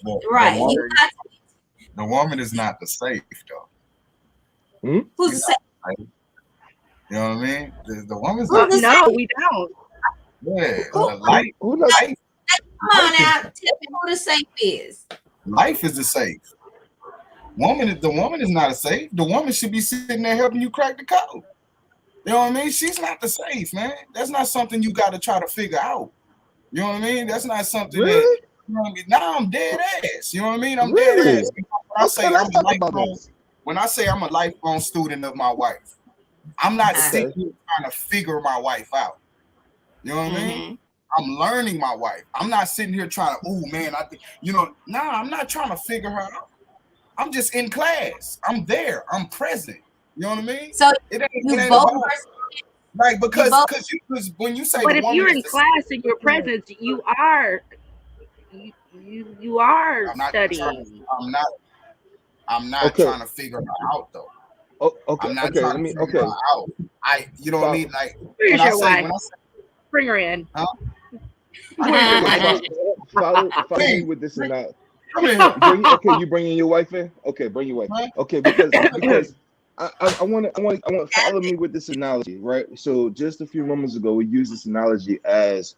The Right. woman, the woman is not the safe though. Hmm? Who's She's the not safe? the safe. You know what I mean? The woman's Who's not the the No, safe? we don't. yeah. Who, The life, Who not? life, come on life is now. Tell me who the safe is. life is the safe. The woman is not a safe. The woman should be sitting there helping you crack the code. You know what I mean? She's not the safe, man. That's not something you got to try to figure out. You know what I mean? That's not something that Really? you know what I mean. Now I'm dead ass. You know what I mean? I'm dead ass. Really? Okay, let's talk about this. When I say I'm a lifelong student of my wife, I'm not Uh, sitting Okay. here trying to figure my wife out. You know what I mean? mm-hmm. I'm learning my wife. I'm not sitting here trying to, oh man, I think nah, I'm not trying to figure her out. I'm just in class. I'm there. I'm present. You know what I mean? So It you ain't both about like you because both because when you say the But if woman you're is in the class and your presence, you are I'm not trying to, studying. I'm not Okay. trying to figure her out though. Oh, okay. I'm not Okay. trying Let to me. figure Okay. her out. You know what I mean? Follow. Like Where's your wife? when I say Bring her in. huh? Where's your Okay. wife? Follow me Hey, with this and that. come in here. You bringing your wife in? Okay, bring your wife. Huh? Okay, because I want to follow me with this analogy, right? So just a few moments ago, we used this analogy as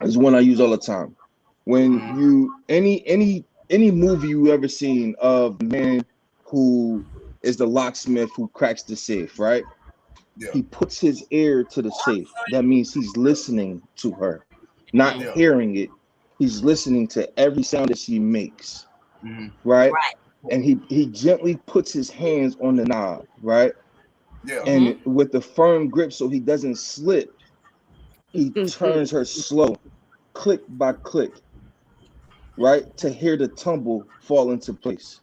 one I use all the time. When Mm, you any movie you ever seen of the man who is the locksmith who cracks the safe, right? yeah, He puts his ear to the safe. That means he's listening to her, not yeah. hearing it. He's listening to every sound that she makes, Mm, right? right. And he gently puts his hands on the knob, right? yeah. And Mm-hmm. with the firm grip so he doesn't slip, he turns her slow, click by click, right? To hear the tumble fall into place.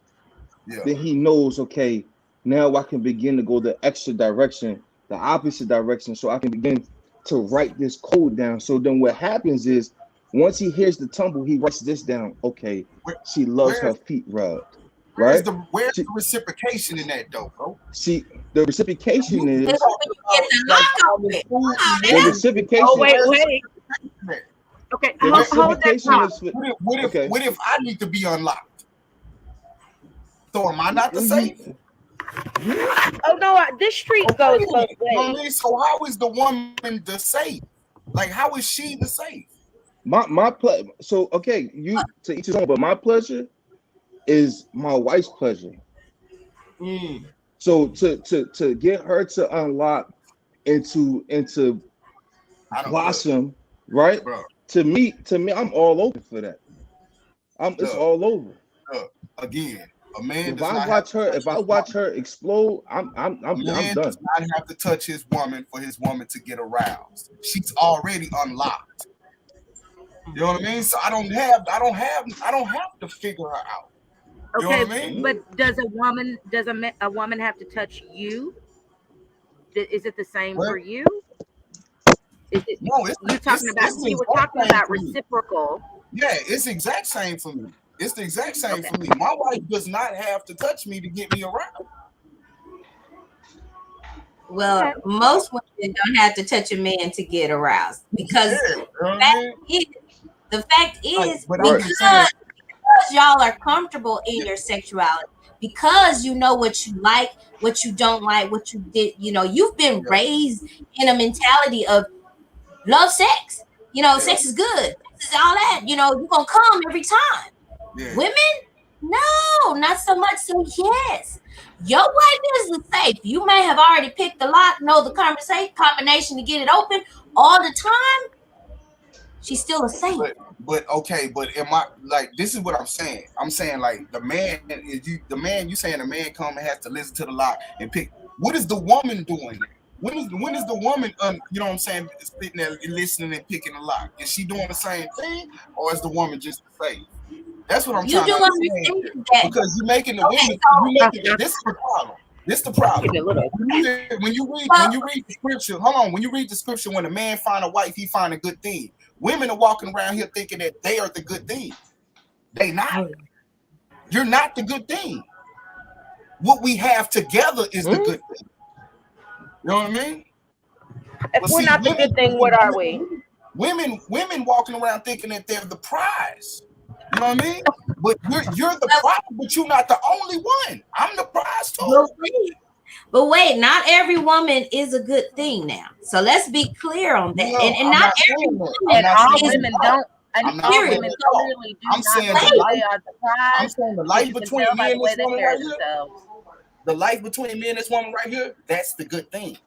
Yeah. Then he knows, okay, now I can begin to go the extra direction, the opposite direction, so I can begin to write this code down. So then what happens is once he hears the tumble, he writes this down. Okay, Where, she loves where's her feet rubbed, right? where's She, the reciprocation in that though, bro? see, the reciprocation You That's is when talking you get about the like lock all on this it. food Come on and the now. Oh, reciprocation. wait, where's the wait. reciprocation at? Okay, The hold that reciprocation thought. is for, okay. What if I need to be unlocked? So am I not the You, safe? you, Oh no, this street So wait goes a both minute. You know what I ways. mean? So how is the woman the safe? Like how is she the safe? so okay, you to each his own, but my pleasure is my wife's pleasure. Mm. So to get her to unlock into I don't look, blossom, right? bro. To me, I'm all over for that. It's Look, all over. look. Again, a man If does I not have watch to her, touch if I his watch woman. her explode, A I'm man does done. not have to touch his woman for his woman to get aroused. She's already unlocked. You know what I mean? So I don't have to figure her out. You know Okay, what I mean? but does a woman have to touch you? Is it the same Well, for you? Is it no, you talking about? it's the We were exact talking same about for me. reciprocal. Yeah, it's the exact same for me. It's the exact same Okay. for me. My wife does not have to touch me to get me around. Well, Okay. most women don't have to touch a man to get aroused Yeah, because you know what I fact mean? is, the fact Like, is but I'm Right. just saying, because y'all are comfortable in yeah, your sexuality, because you know what you like, what you don't like, what you did, you've been yeah, raised in a mentality of love sex. yeah, Sex is good. This is all that. You're gonna come every time. yeah. Women, no, not so much. So yes, your wife is safe. You may have already picked the lock, know the conversation combination to get it open all the time. She's still a safe. But okay, but am I like this is what I'm saying? I'm saying like the man you saying the man come and has to listen to the lock and pick. What is the woman doing there? When is the woman you know what I'm saying sitting there listening and picking the lock? Is she doing the same thing or is the woman just the safe? That's what I'm You trying do to understand here. understand that. Because you're making the Okay, women you so making this is the problem. This is the problem. Getting a little When well, you read the scripture, hold on. When you read the scripture, when a man find a wife, he find a good thing. Women are walking around here thinking that they are the good thing. They not. You're not the good thing. What we have together is the Hmm? good thing. You know what I mean? if But we're see, not the good thing, what are we? women walking around thinking that they're the prize. You know what I mean? But you're the prize, but you're not the only one. I'm the prize too. but wait, but wait, not every woman is a good thing now. So let's be clear on that. No, And I'm not not every saying that. I'm woman And not all saying is that women at all. don't, and I'm not all saying period. that women at all. clearly do I'm not saying the believe Wait, they life. are the I'm prize, saying the because life you can between tell me by the and way this they woman carry right here. themselves. The life between me and this woman right here. That's the good thing.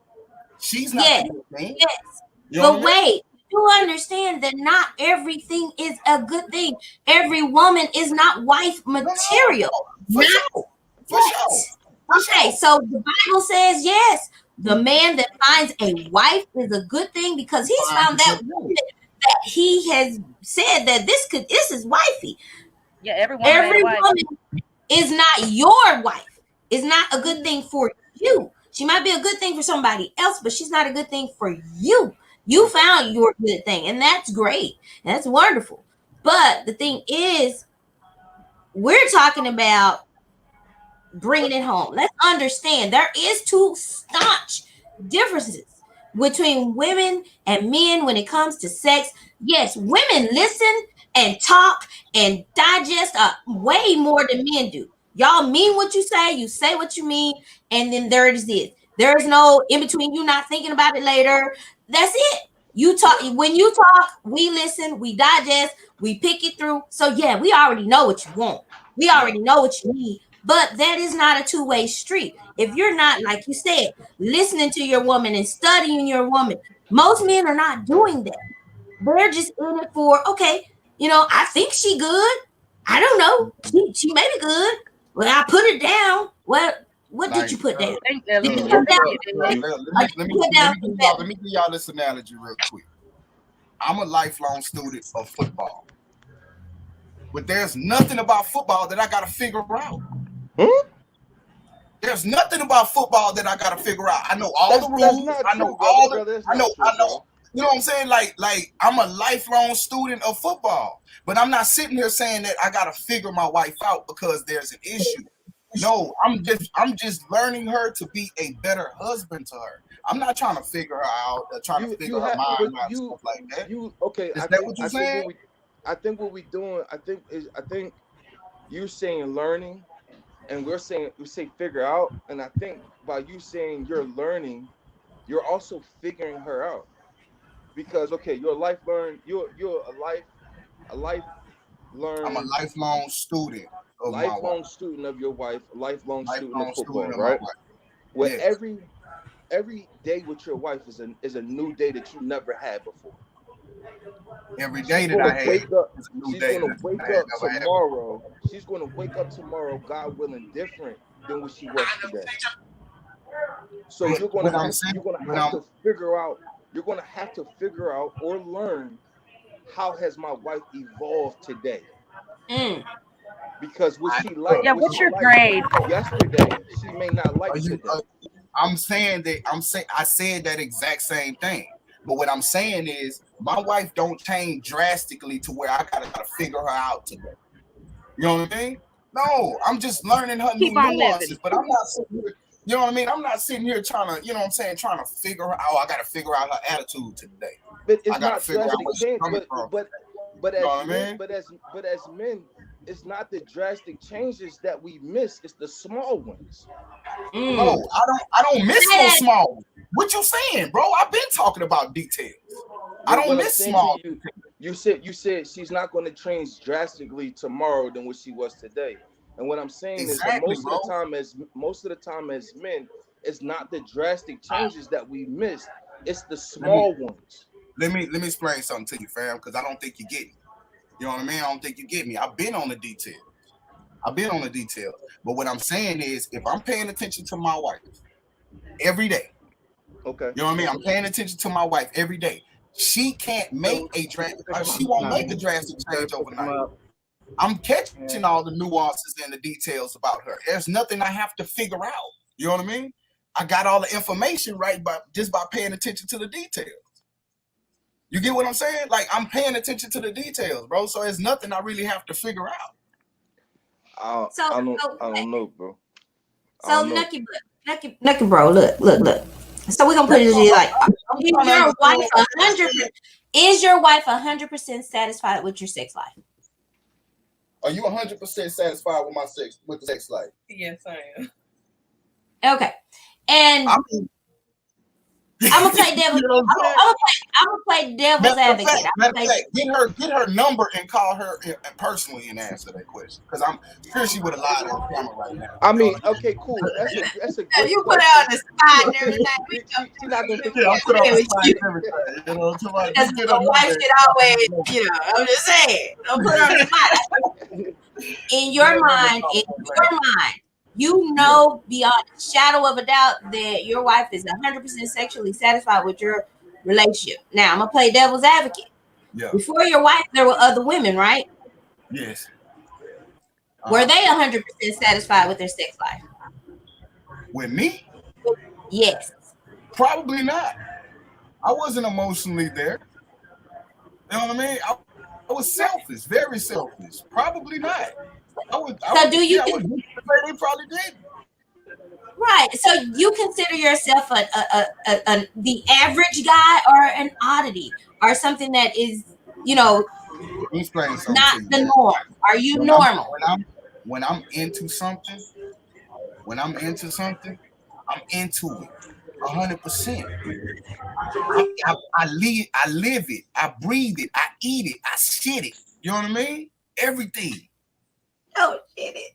She's not the yes, good thing. yes. You know what But I mean? wait, you understand that not everything is a good thing. Every woman is not wife No, no, material. no. For Not sure. For sure. yet. For Okay, sure. so the Bible says yes, the man that finds a wife is a good thing because he's Find found the that good woman thing. that he has said that this is wifey. Yeah, every woman ain't a Every wife. woman is not your wife. Is not a good thing for you. She might be a good thing for somebody else, but she's not a good thing for you. You found your good thing, and that's great. That's wonderful. But the thing is, we're talking about bringing it home. Let's understand there is two staunch differences between women and men when it comes to sex. Yes, women listen and talk and digest way more than men do. Y'all mean what you say what you mean, and then there it is. There's no in between you not thinking about it later. That's it. You talk when you talk, we listen, we digest, we pick it through. So yeah, we already know what you want. We Yeah. already know what you need, but that is not a two-way street. If you're not, like you said, listening to your woman and studying your woman, most men are not doing that. They're just in it for, okay, I think she good. I don't know. She may be good. Well, I put it down. Well, what did Like you put down? Thank Did you you. put down You some did. sex or did you put down some let feathers? me give y'all this analogy real quick. I'm a lifelong student of football, but there's nothing about football that I got to figure out. Hmm? There's nothing about football that I got to figure out. I know all the That's rules. not I know true, brother. all the. Brother, that's I know. not true, bro. You know what I'm saying? Like I'm a lifelong student of football, but I'm not sitting here saying that I got to figure my wife out because there's an issue. No, I'm just learning her to be a better husband to her. I'm not trying to figure her out, or trying to figure You her have, mind but out and stuff like that. you okay. Is that what you're I think saying? what we doing. I think you saying learning, and we say figure out, and I think by you saying you're learning, you're also figuring her out because okay, you're a you're a life I'm a learned lifelong student of my wife. lifelong student of your wife, a lifelong student of Lifelong student football, of my right? wife. where Yeah. every day with your wife is a new day that you never had before. Every day She's that gonna I had wake up. is a new She's day gonna that wake I had up never had before. tomorrow. She's gonna wake up tomorrow, God willing, different than what she was today. So But what I'm saying, you're gonna what have I'm to figure out. You're gonna have to figure out or learn how has my wife evolved today, Mm. because I Yeah, what what's she your liked grade? yesterday, she may not are like you today. I'm saying that I said that exact same thing. But what I'm saying is my wife don't change drastically to where I gotta figure her out today. You know what I mean? No, I'm just learning her new Keep on living. nuances, but I'm not sitting here, you know what I mean? I'm not sitting here trying to, you know what I'm saying, trying to figure her out. I gotta figure out her attitude today. But I it's gotta not figure out drastic where she's change. coming from today. But You know as what I men, mean? as men, it's not the drastic changes that we miss. It's the small ones. Bro, Mm. I don't miss no small ones. What you saying, bro? I've been talking about details. I don't What I'm miss saying to small. you, you said she's not going to change drastically tomorrow than what she was today. And what I'm saying is that Exactly, bro. most of the time as men, it's not the drastic changes that we missed. It's the Let me small ones. let me explain something to you, fam, because I don't think you get me. You know what I mean? I don't think you get me. I've been on the detail. I've been on the details. But what I'm saying is, if I'm paying attention to my wife every day, Okay. you know what I mean? I'm paying attention to my wife every day. She can't make a she won't make a drastic change overnight. I'm catching all the nuances and the details about her. There's nothing I have to figure out. You know what I mean? I got all the information right by just by paying attention to the details. You get what I'm saying? Like I'm paying attention to the details, bro. So it's nothing I really have to figure out. So, I don't know, bro. I so don't know. Nucky, bro, look. So we're gonna put That's it all like, I'm is trying to your wife understand. 100? Is your wife 100% satisfied with your sex life? Are you 100% satisfied with the sex life? Yes, I am. Okay, and I mean, I'm gonna play devil's. you know what I'm saying? I'm gonna play devil's advocate. Matter of fact, get her number and call her personally and answer that question. Because I'm sure she would have lied on camera right now. I You know mean, what I mean? okay, cool. That's a great You put her on question. the spot and everything. She not gonna Yeah, I'm put on the spot You. and everything. You know, somebody Because just get her my wife number. should always, I'm just saying, don't put her on the spot. In your mind, you Yeah, know beyond a shadow of a doubt that your wife is 100% sexually satisfied with your relationship. Now, I'm going to play devil's advocate. yeah, Before your wife, there were other women, right? yes. Were they 100% satisfied with their sex life? With me? Yes. Probably not. I wasn't emotionally there. You know what I mean? I was selfish, very selfish. Probably not. So do you I would say they probably did. right? So you consider yourself the average guy or an oddity or something that is, Let me explain something not to you, the man. norm? Are you When I'm normal? when I'm when I'm into something, I'm into it 100%. I live it, I breathe it, I eat it, I shit it. You know what I mean? Everything. Oh shit! It.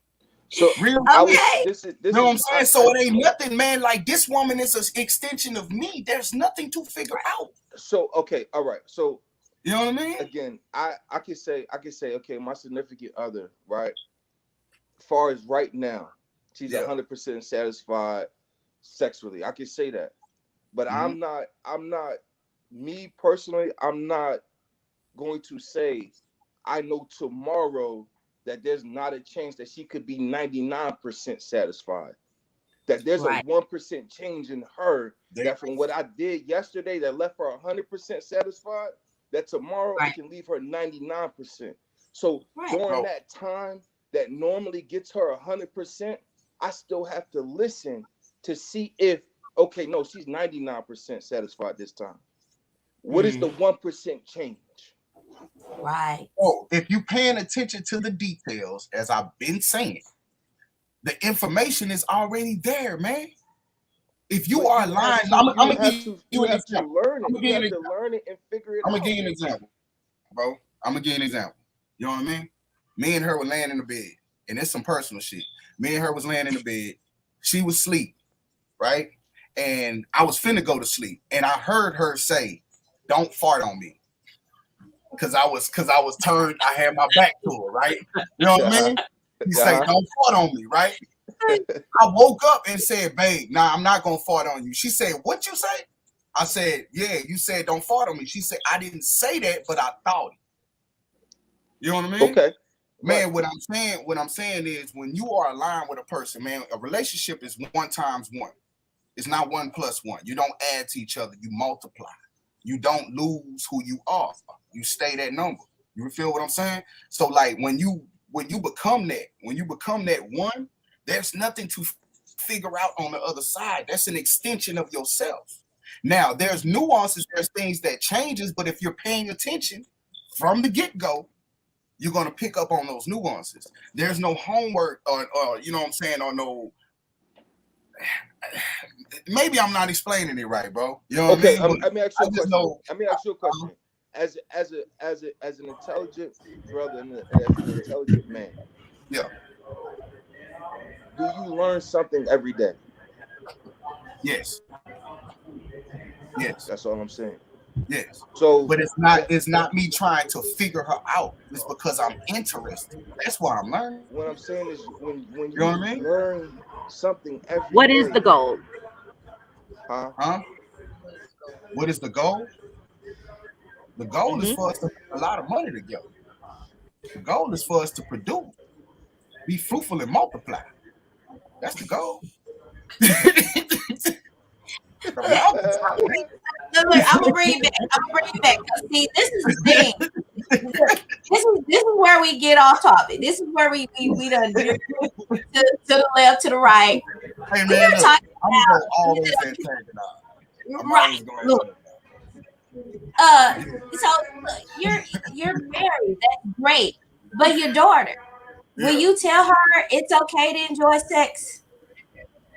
So Real I was. Okay. You know what I'm saying? So it ain't nothing, man. Like this woman is an extension of me. There's nothing to figure out. So okay, all right. So You know what I mean? again, I can say okay, my significant other, right? Far as right now, she's Yeah. 100% satisfied sexually. I can say that, but Mhm. I'm not. Me personally, I'm not going to say I know tomorrow that there's not a chance that she could be 99% satisfied. That there's a Right. 1% change in her, There- that from what I did yesterday that left her 100% satisfied, that tomorrow it Right. can leave her 99%. So Right. during Bro, that time that normally gets her 100%, I still have to listen to see if, okay, no, she's 99% satisfied this time. What is the 1% change? Right. if you paying attention to the details, as I've been saying, the information is already there, man. If you But are lying, I'm gonna give you an you have example. to learn I'm it. gonna You give you an have to example. learn it and figure it I'm gonna out. give you an example, bro. I'm gonna give you an example. You know what I mean? Me and her were laying in the bed, and it's some personal shit. Me and her was laying in the bed. She was asleep. right? And I was finna go to sleep, and I heard her say, "Don't fart on me," because I was turned. I had my back to her, right? You know what I mean? He say, "Don't fart on me," right? I woke up and said, "Babe, nah, I'm not gonna fart on you." She said, "What you say?" I said, "Yeah, you said don't fart on me." She said, "I didn't say that, but I thought it." You know what I mean? Okay. Man, what I'm saying is when you are aligned with a person, man, a relationship is 1 times 1. It's not 1+1. You don't add to each other, you multiply. You don't lose who you are. You stay that number. You feel what I'm saying? So like when you become that one, there's nothing to figure out on the other side. That's an extension of yourself. Now, there's nuances, there's things that changes, but if you're paying attention from the get-go, you're going to pick up on those nuances. There's no homework or you know what I'm saying, or no, maybe I'm not explaining it right, bro. You know what I mean? Let me ask you a question. Know, Let me ask you a question. As an intelligent brother and as an intelligent man, yeah. Do you learn something every day? Yes. Yes. That's all I'm saying. Yes. So, but it's not me trying to figure her out. It's because I'm interested. That's why I'm learning. What I'm saying is when you know what I mean? learn something every what day, is the goal? Huh? What is the goal? The goal is for us to make a lot of money together. The goal is for us to produce, be fruitful and multiply. That's the goal. Look, I'm gonna bring it back. See, this is the thing. This is where we get off topic. This is where we done to the left, to the right. Hey man, look, I'm gonna always right. Look. So look, you're married. That's great. But your daughter, will you tell her it's okay to enjoy sex?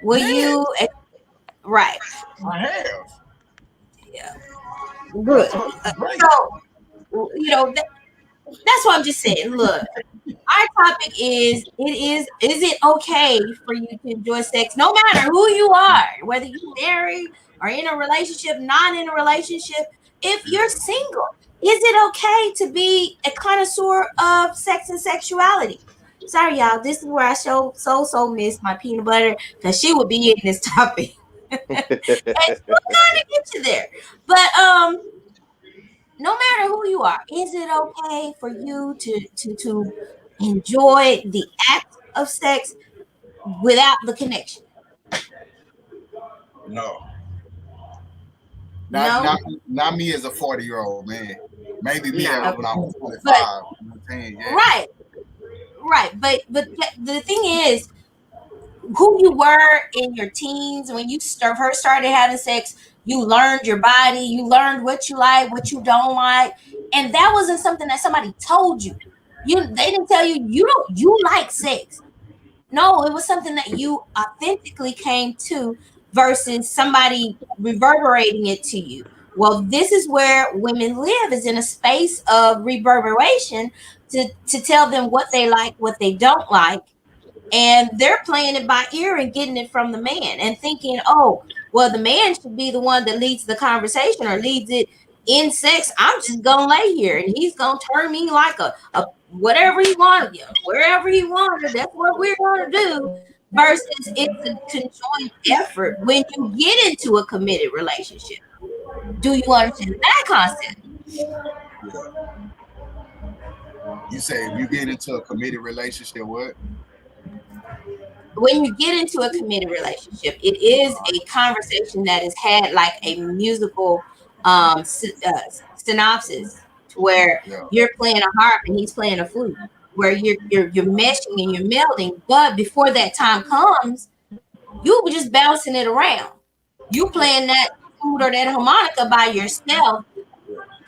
Will you? Right. I have. Yeah. Good. So, that's what I'm just saying. Look, our topic is it okay for you to enjoy sex, no matter who you are, whether you married or in a relationship, not in a relationship. If you're single, is it okay to be a connoisseur of sex and sexuality? Sorry, y'all. This is where I so miss my peanut butter because she would be in this topic. And we'll kind of get you there. But no matter who you are, is it okay for you to enjoy the act of sex without the connection? No. No. Not me as a 40-year-old man. Maybe me when I was 25. Right. But the thing is, who you were in your teens when you first started having sex, you learned your body, you learned what you like, what you don't like, and that wasn't something that somebody told you. They didn't tell you you like sex. No, it was something that you authentically came to versus somebody reverberating it to you. Well, this is where women live, is in a space of reverberation to tell them what they like, what they don't like. And they're playing it by ear and getting it from the man and thinking, oh, well, the man should be the one that leads the conversation or leads it in sex. I'm just going to lay here and he's going to turn me like a whatever he wanted, wherever he wanted. That's what we're going to do. Versus it's a conjoined effort when you get into a committed relationship. Do you understand that concept? Yeah. You say if you get into a committed relationship, what? When you get into a committed relationship, it is a conversation that is had like a musical synopsis, where you're playing a harp and he's playing a flute, where you're meshing and you're melding. But before that time comes, you were just bouncing it around. You playing that flute or that harmonica by yourself.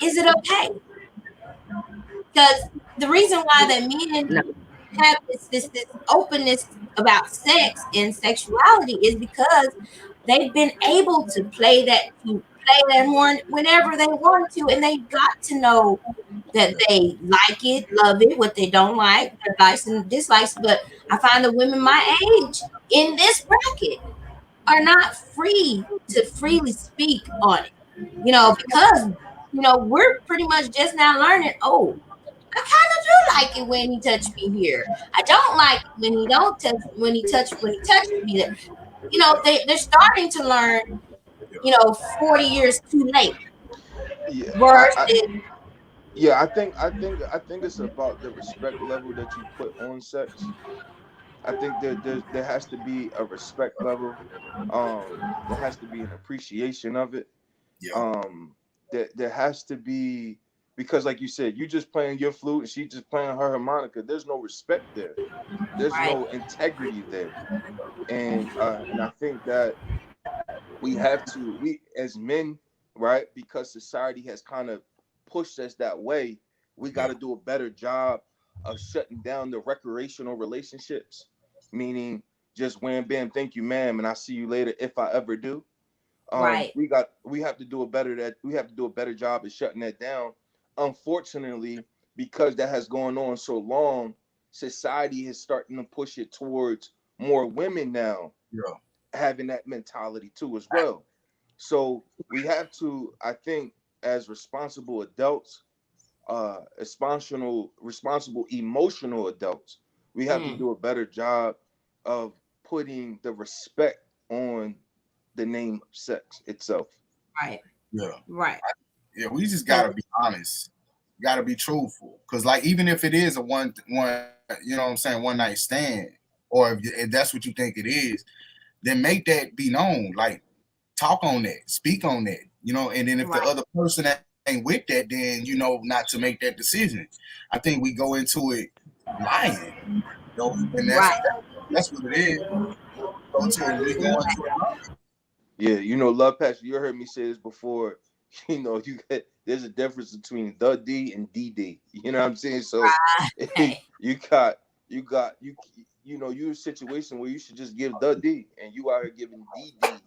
Is it okay? Because the reason why that men have this openness about sex and sexuality is because they've been able to play that horn whenever they want to, and they got to know that they like it, love it, what they don't like, their likes and dislikes. But I find the women my age in this bracket, are not free to freely speak on it. Because we're pretty much just now learning. Oh, I kind of do like it when he touched me here. I don't like it when he don't touch when he touches me there. They're starting to learn. 40 years too late. Yeah, Versus yeah. I think it's about the respect level that you put on sex. I think there has to be a respect level. There has to be an appreciation of it. Yeah. There has to be, because like you said, you just playing your flute and she just playing her harmonica. There's no respect there. There's right, no integrity there. And I think that we as men, right, because society has kind of pushed us that way, we got Yeah. to do a better job of shutting down the recreational relationships, meaning just wham bam, thank you ma'am, and I see you later if I ever do. right, We have to do a better job of shutting that down. Unfortunately, because that has gone on so long, society is starting to push it towards more women now Yeah. having that mentality too as well. So we have to, I think, as responsible adults, responsible emotional adults, we have to mm, do a better job of putting the respect on the name of sex itself. right, Yeah. right. Yeah. We just So gotta be honest. Gotta be truthful. Cause like even if it is a one, what I'm saying, one night stand, or if that's what you think it is, then make that be known. Like talk on that, speak on that. And then if the right, other person ain't with that, then not to make that decision. I think we go into it lying. And right. that's what it is. Go to it. We go into it lying. Yeah, love passion. You heard me say this before. There's a difference between the D and DD. You know what I'm saying? So Right. you got you a situation where you should just give the D, and you out here giving DD,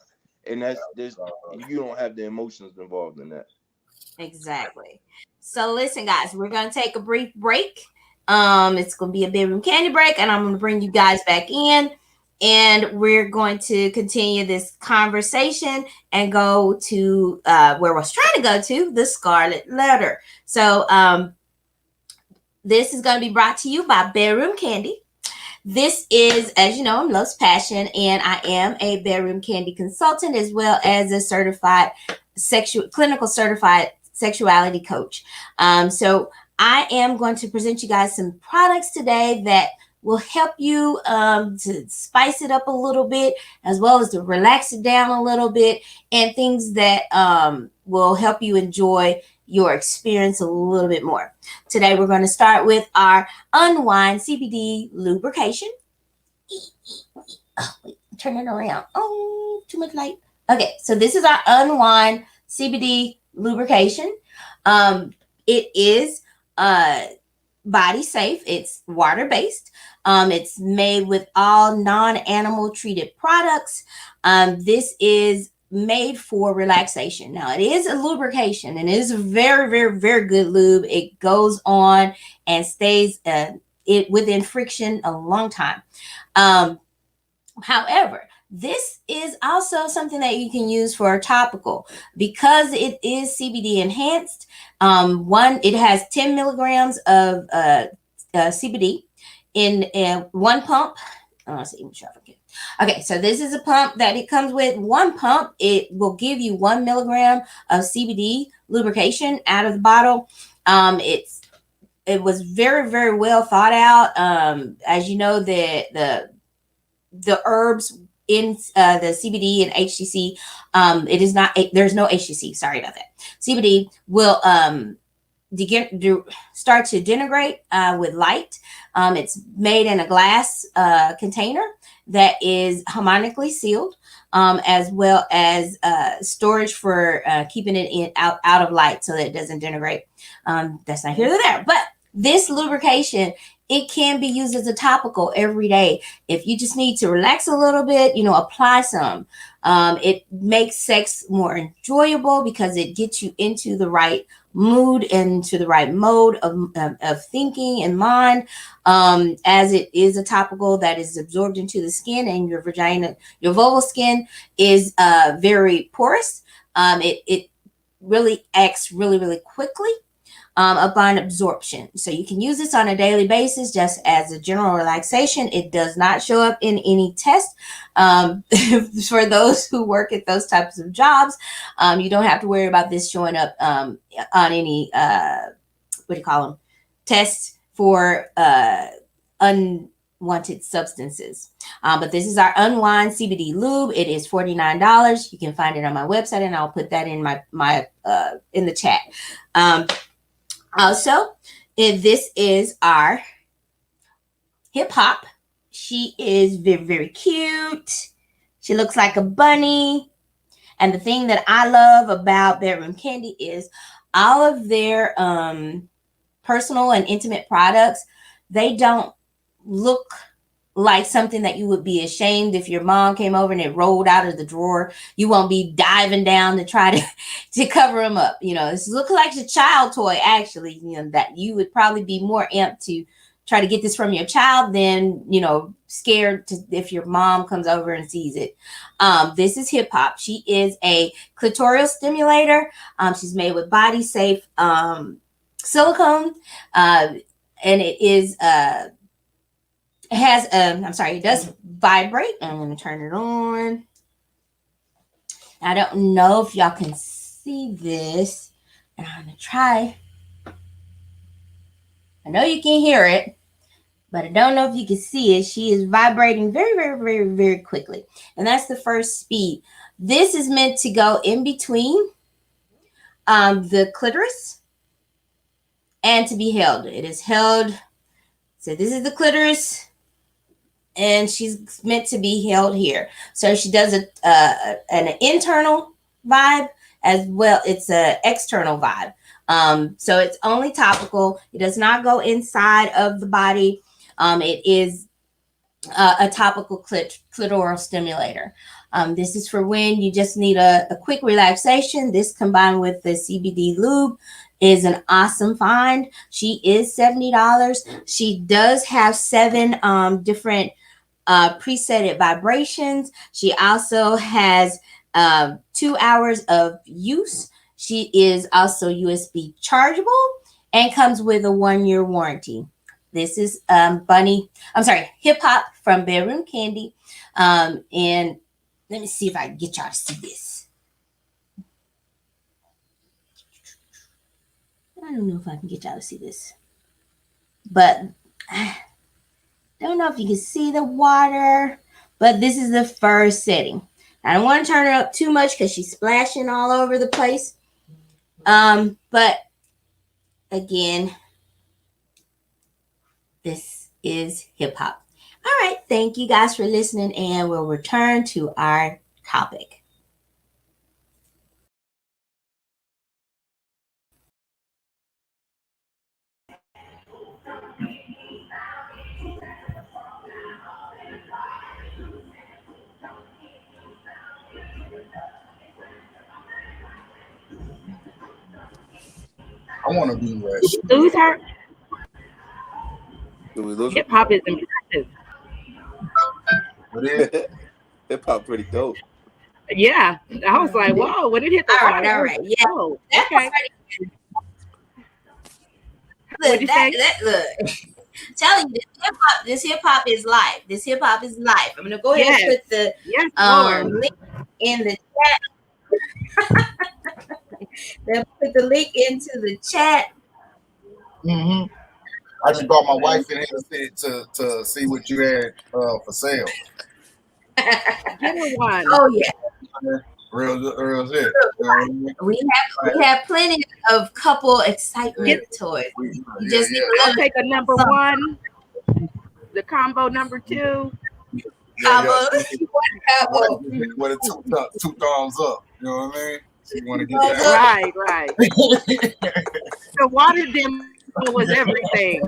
and you don't have the emotions involved in that. Exactly. So listen, guys, we're gonna take a brief break. It's gonna be a bedroom candy break, and I'm gonna bring you guys back in, and we're going to continue this conversation and go to where I was trying to go to, the Scarlet Letter. So this is going to be brought to you by Bedroom Candy. This is, as you know, I'm Love's Passion, and I am a bedroom candy consultant as well as a clinical certified sexuality coach. So I am going to present you guys some products today that will help you to spice it up a little bit, as well as to relax it down a little bit, and things that will help you enjoy your experience a little bit more. Today, we're going to start with our Unwind CBD lubrication. Oh, wait, turn it around. Oh, too much light. Okay, so this is our Unwind CBD lubrication. It is body safe. It's water based. It's made with all non-animal treated products. This is made for relaxation. Now it is a lubrication, and it is a very, very, very good lube. It goes on and stays it within friction a long time. However, this is also something that you can use for a topical because it is CBD enhanced. It has 10 milligrams of CBD in one pump. Let's see, okay, so this is a pump that it comes with. One pump, it will give you 1 milligram of CBD lubrication out of the bottle. It was very, very well thought out. As you know, the herbs in the CBD and HTC, it is not. There's no HTC. Sorry about that. CBD will start to denigrate with light. It's made in a glass container that is harmonically sealed, as well as storage for keeping it out of light so that it doesn't denigrate. That's not here or there, but this lubrication it can be used as a topical every day. If you just need to relax a little bit, apply some. It makes sex more enjoyable because it gets you into the right mood and to the right mode of thinking and mind, as it is a topical that is absorbed into the skin, and your vagina, your vulval skin is very porous. It really acts really, really quickly upon absorption. So you can use this on a daily basis just as a general relaxation. It does not show up in any test. For those who work at those types of jobs, you don't have to worry about this showing up on any, what do you call them, tests for unwanted substances. But this is our Unwind CBD lube. It is $49. You can find it on my website, and I'll put that in my in the chat. Also, if this is our Hip Hop. She is very, very cute. She looks like a bunny. And the thing that I love about Bedroom Candy is all of their personal and intimate products, they don't look like something that you would be ashamed if your mom came over and it rolled out of the drawer. You won't be diving down to try to cover them up. This looks like a child toy, actually, that you would probably be more amped to try to get this from your child than, scared if your mom comes over and sees it. This is Hip Hop. She is a clitoral stimulator. She's made with body safe silicone. And it is, it does vibrate. I'm going to turn it on. I don't know if y'all can see this. And I'm going to try. I know you can hear it, but I don't know if you can see it. She is vibrating very, very, very, very quickly. And that's the first speed. This is meant to go in between the clitoris and to be held. It is held. So this is the clitoris, and she's meant to be held here. So she does an internal vibe as well. It's an external vibe. So it's only topical. It does not go inside of the body. It is a topical clitoral stimulator. This is for when you just need a quick relaxation. This combined with the CBD lube is an awesome find. She is $70. She does have 7 different presetted vibrations. She also has 2 hours of use. She is also USB chargeable and comes with a 1-year warranty. This is Hip Hop from Bedroom Candy. And let me see if I can get y'all to see this. I don't know if I can get y'all to see this, but I don't know if you can see the water, but this is the first setting. I don't want to turn her up too much because she's splashing all over the place. But again, this is Hip Hop. All right. Thank you guys for listening, and we'll return to our topic. I want to be rest. Lose her. Do we lose Hip hop is impressive. Hip hop pretty dope. Yeah, I was like, whoa, when it hit the water, all right, yeah. Oh, okay. Look, look. Telling you, this hip hop is life. This hip hop is life. I'm gonna go ahead and put the link in the chat. They'll put the link into the chat. Mm-hmm. I just brought my wife in here to see what you had for sale. Get her one. Oh yeah. Real shit. We have plenty of couple excitement toys. I'll take a number 1, the combo number 2. Combo. With a two thumbs up. You know what I mean? So you want to get that right. The water dim was everything.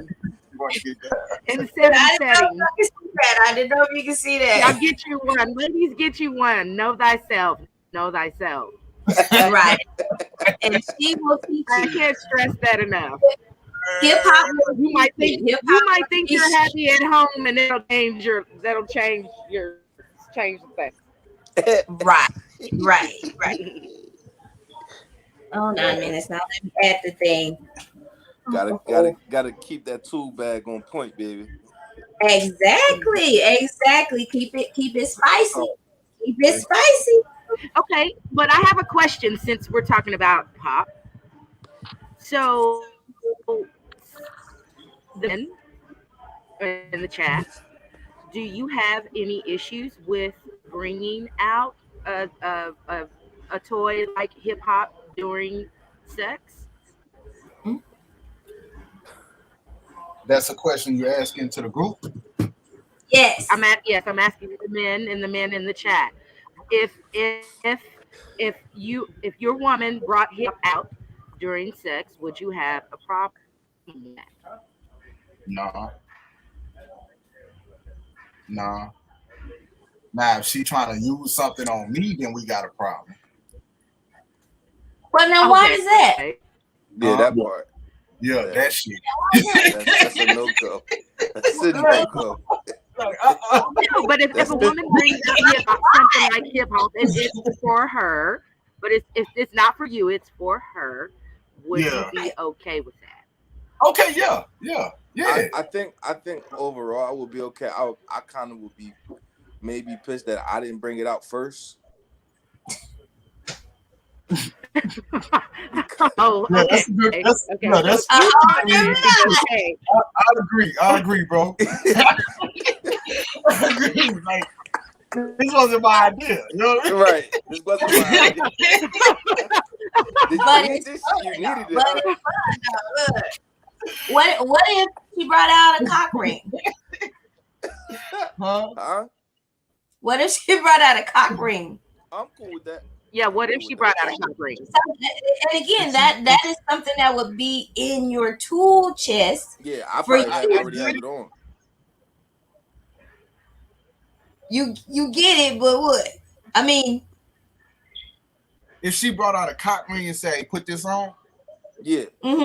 going to get that. In I 7 didn't know settings. if you can see that. I didn't know if you can see that. I'll get you one. Ladies, get you one. Know thyself. Know thyself. Right. And she will teach I you. can't stress that enough. Hip hop will You might think Hip hop will teach you're happy at home, and that'll change the thing. Right. Oh, 9 minutes. Now let me add the thing. Gotta keep that tool bag on point, baby. Exactly. Keep it spicy. Keep it spicy. Okay, but I have a question since we're talking about pop. So, the men in the chat, do you have any issues with bringing out a toy like hip hop during sex? That's a question you're asking to the group. Yes. I'm asking the men in the chat. If your woman brought hip out during sex, would you have a problem with that? Nah. Now, if she trying to use something on me, then we got a problem. Well, now why is that? Yeah, that part. Yeah, that shit. That's a no-go. That's a no-go. No, but if a woman brings up something like hip hop, and it's for her, but it's not for you, it's for her, would you be okay with that? Okay, yeah. I think overall I would be okay. I kind of would be maybe pissed that I didn't bring it out first. Oh, Yeah, okay. that's I agree, bro. I agree. Like, this wasn't my idea. You know what I mean? Right. This wasn't my idea. But you it's needed fun, it. but it's fun, though. Look. What if she brought out a cock ring? Huh? What if she brought out a cock ring? I'm cool with that. Yeah, what if she brought out a cock ring? And again, that is something that would be in your tool chest. Yeah, I probably already have it on. You get it, but what? I mean, if she brought out a cock ring and say, "Put this on," yeah, or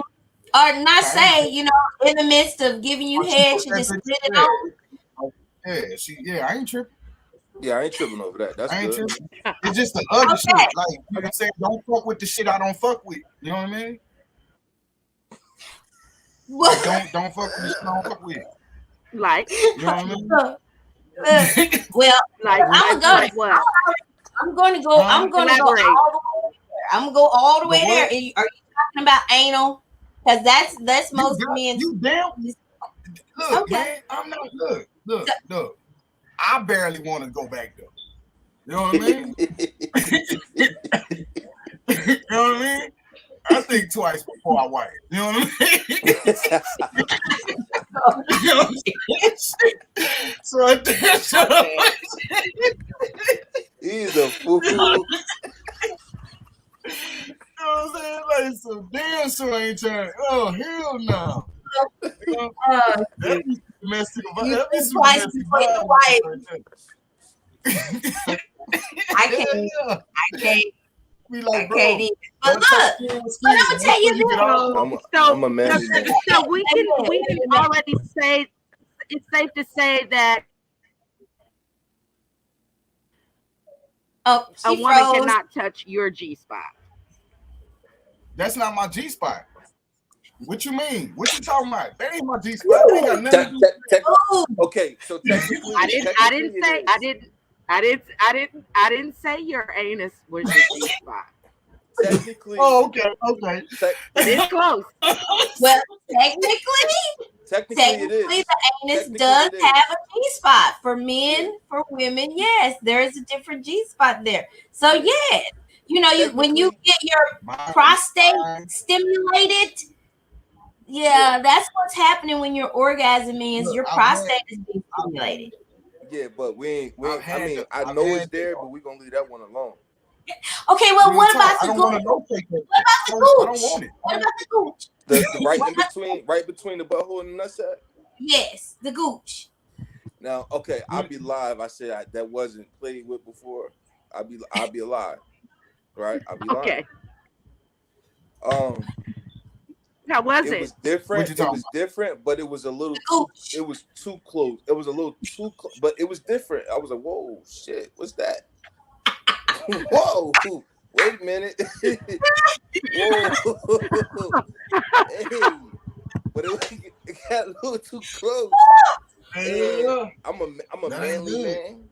not say, in the midst of giving you head, she just spit it on. Yeah, I ain't tripping. Yeah, I ain't tripping over that. That's good. It's just the other shit. Like, you know what I'm saying? Don't fuck with the shit I don't fuck with. You know what I mean? Like, don't fuck with the shit I don't fuck with. Like, you know what I mean? Well, like I'm going to go. I'm going to go all the way there. I'm going to go all the way there. Are you talking about anal? Because that's most men. You damn. Look, man, I'm not. Look. I barely want to go back there. You know what I mean? You know what I mean? I think twice before I wipe. You know what I mean? You know what I'm saying? So I think he's a fool. You know what I'm saying? Like, so damn sure ain't trying. Oh, hell no. That'd be domestic. That'd be some domestic violence. I can't. We like, bro. But look, I'm gonna tell you this. I'm a man. So we can already say it's safe to say that a woman cannot touch your G spot. That's not my G spot. What you mean? What you talking about? That ain't my G spot. That ain't got nothing to do. Okay, so technically, I didn't say your anus was your G spot. Technically. Oh, okay. It's close. Well, technically it is. The anus does have a G spot for men. For women, yes, there is a different G spot there. So yes, when you get your prostate stimulated. Yeah, that's what's happening when you're orgasming is your prostate is being stimulated. Yeah, but I know it's there, but we're gonna leave that one alone. Okay, well, what about the gooch? What about the gooch? What about the gooch? The right between the butthole and the nutsack? Yes, the gooch. Now, okay, I'll be live. I said that wasn't played with before. I'll be alive, right? I'll be lying. Okay. Um, How was it it? was different. What you It talking was different, but it was a little The too. gooch. It was too close. It was a little too close, but it was different. I was like, "Whoa, shit, what's that? Whoa, wait a minute, whoa, hey." But it got a little too close. And about? I'm a That ain't manly good. man.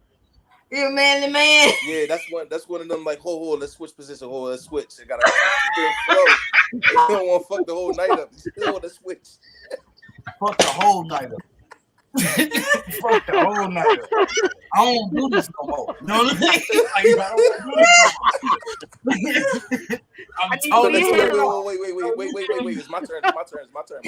You're a manly man. Yeah, that's one of them like, hold, let's switch position. Hold, let's switch. I gotta keep it in flow. You don't want to fuck the whole night up. Hold, let's switch. Fuck the whole night up. Fuck the whole night up. I don't do this no more. You know what I mean? Like, I don't do this no more. I'm I need So to totally be let's here. wait. It's my turn. It's my turn.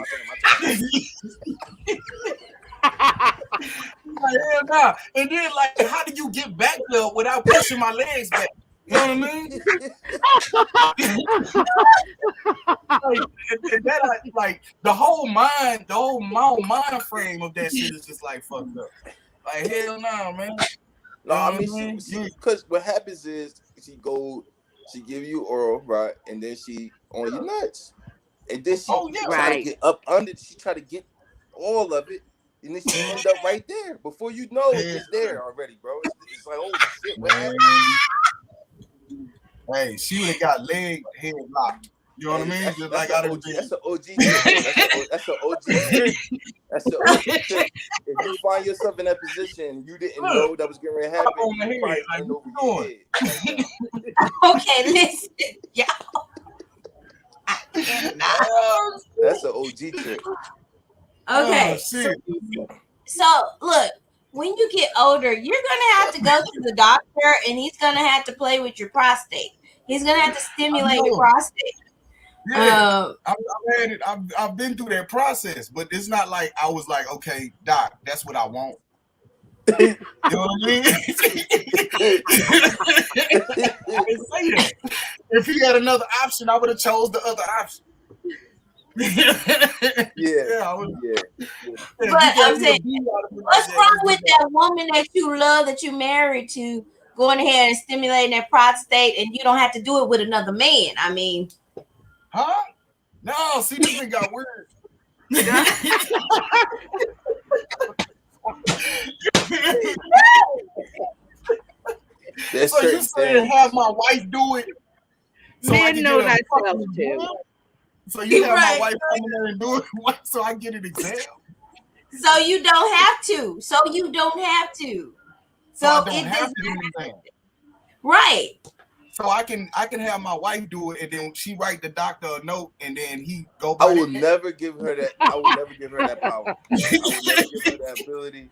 Like, hell nah. And then, like, how do you get back there without pushing my legs back? You know what I mean? And that, like the whole mind frame of that shit is just like fucked up. Like, hell no, man. No, I You know mean, what I mean? she because what happens is she give you oral, right, and then she on your nuts, and then she Oh, yeah. try to Right. get up under. She try to get all of it, and then she end up right there. Before you know it, Yeah. it's there already, bro. It's like, oh shit, what Man. happened? Hey, she would have got leg head locked. You know what I mean? That's, Just that's like an I done OG. been. That's an OG trick. That's an OG trick. That's an OG trick. If you find yourself in that position, you didn't know that was getting ready to happen. On the You head, probably like, bend what over you your doing? head right now. Okay, listen. Yeah. I cannot. That's an OG trick. Okay. Shit. So look, when you get older, you're gonna have to go to the doctor, and he's gonna have to play with your prostate. He's gonna have to stimulate your prostate. Yeah, I've had it. I've been through that process, but it's not like I was like, okay, doc, that's what I want. You know what I mean? I didn't say that. If he had another option, I would have chose the other option. Yeah. But I'm saying, what's wrong with that woman that you love, that you married to, going ahead and stimulating that prostate, and you don't have to do it with another man? I mean, huh? No, see, this thing got weird. So you saying have my wife do it? So I Men can know get a thyself fucking too. exam? So you have Right. my wife come in there and do it so I get an exam? so you don't have to. So you don't have to. So I So don't it have does to do anything. right. So I can have my wife do it, and then she write the doctor a note, and then he go. I will never give her that. I will never give her that power. I will never give her that ability.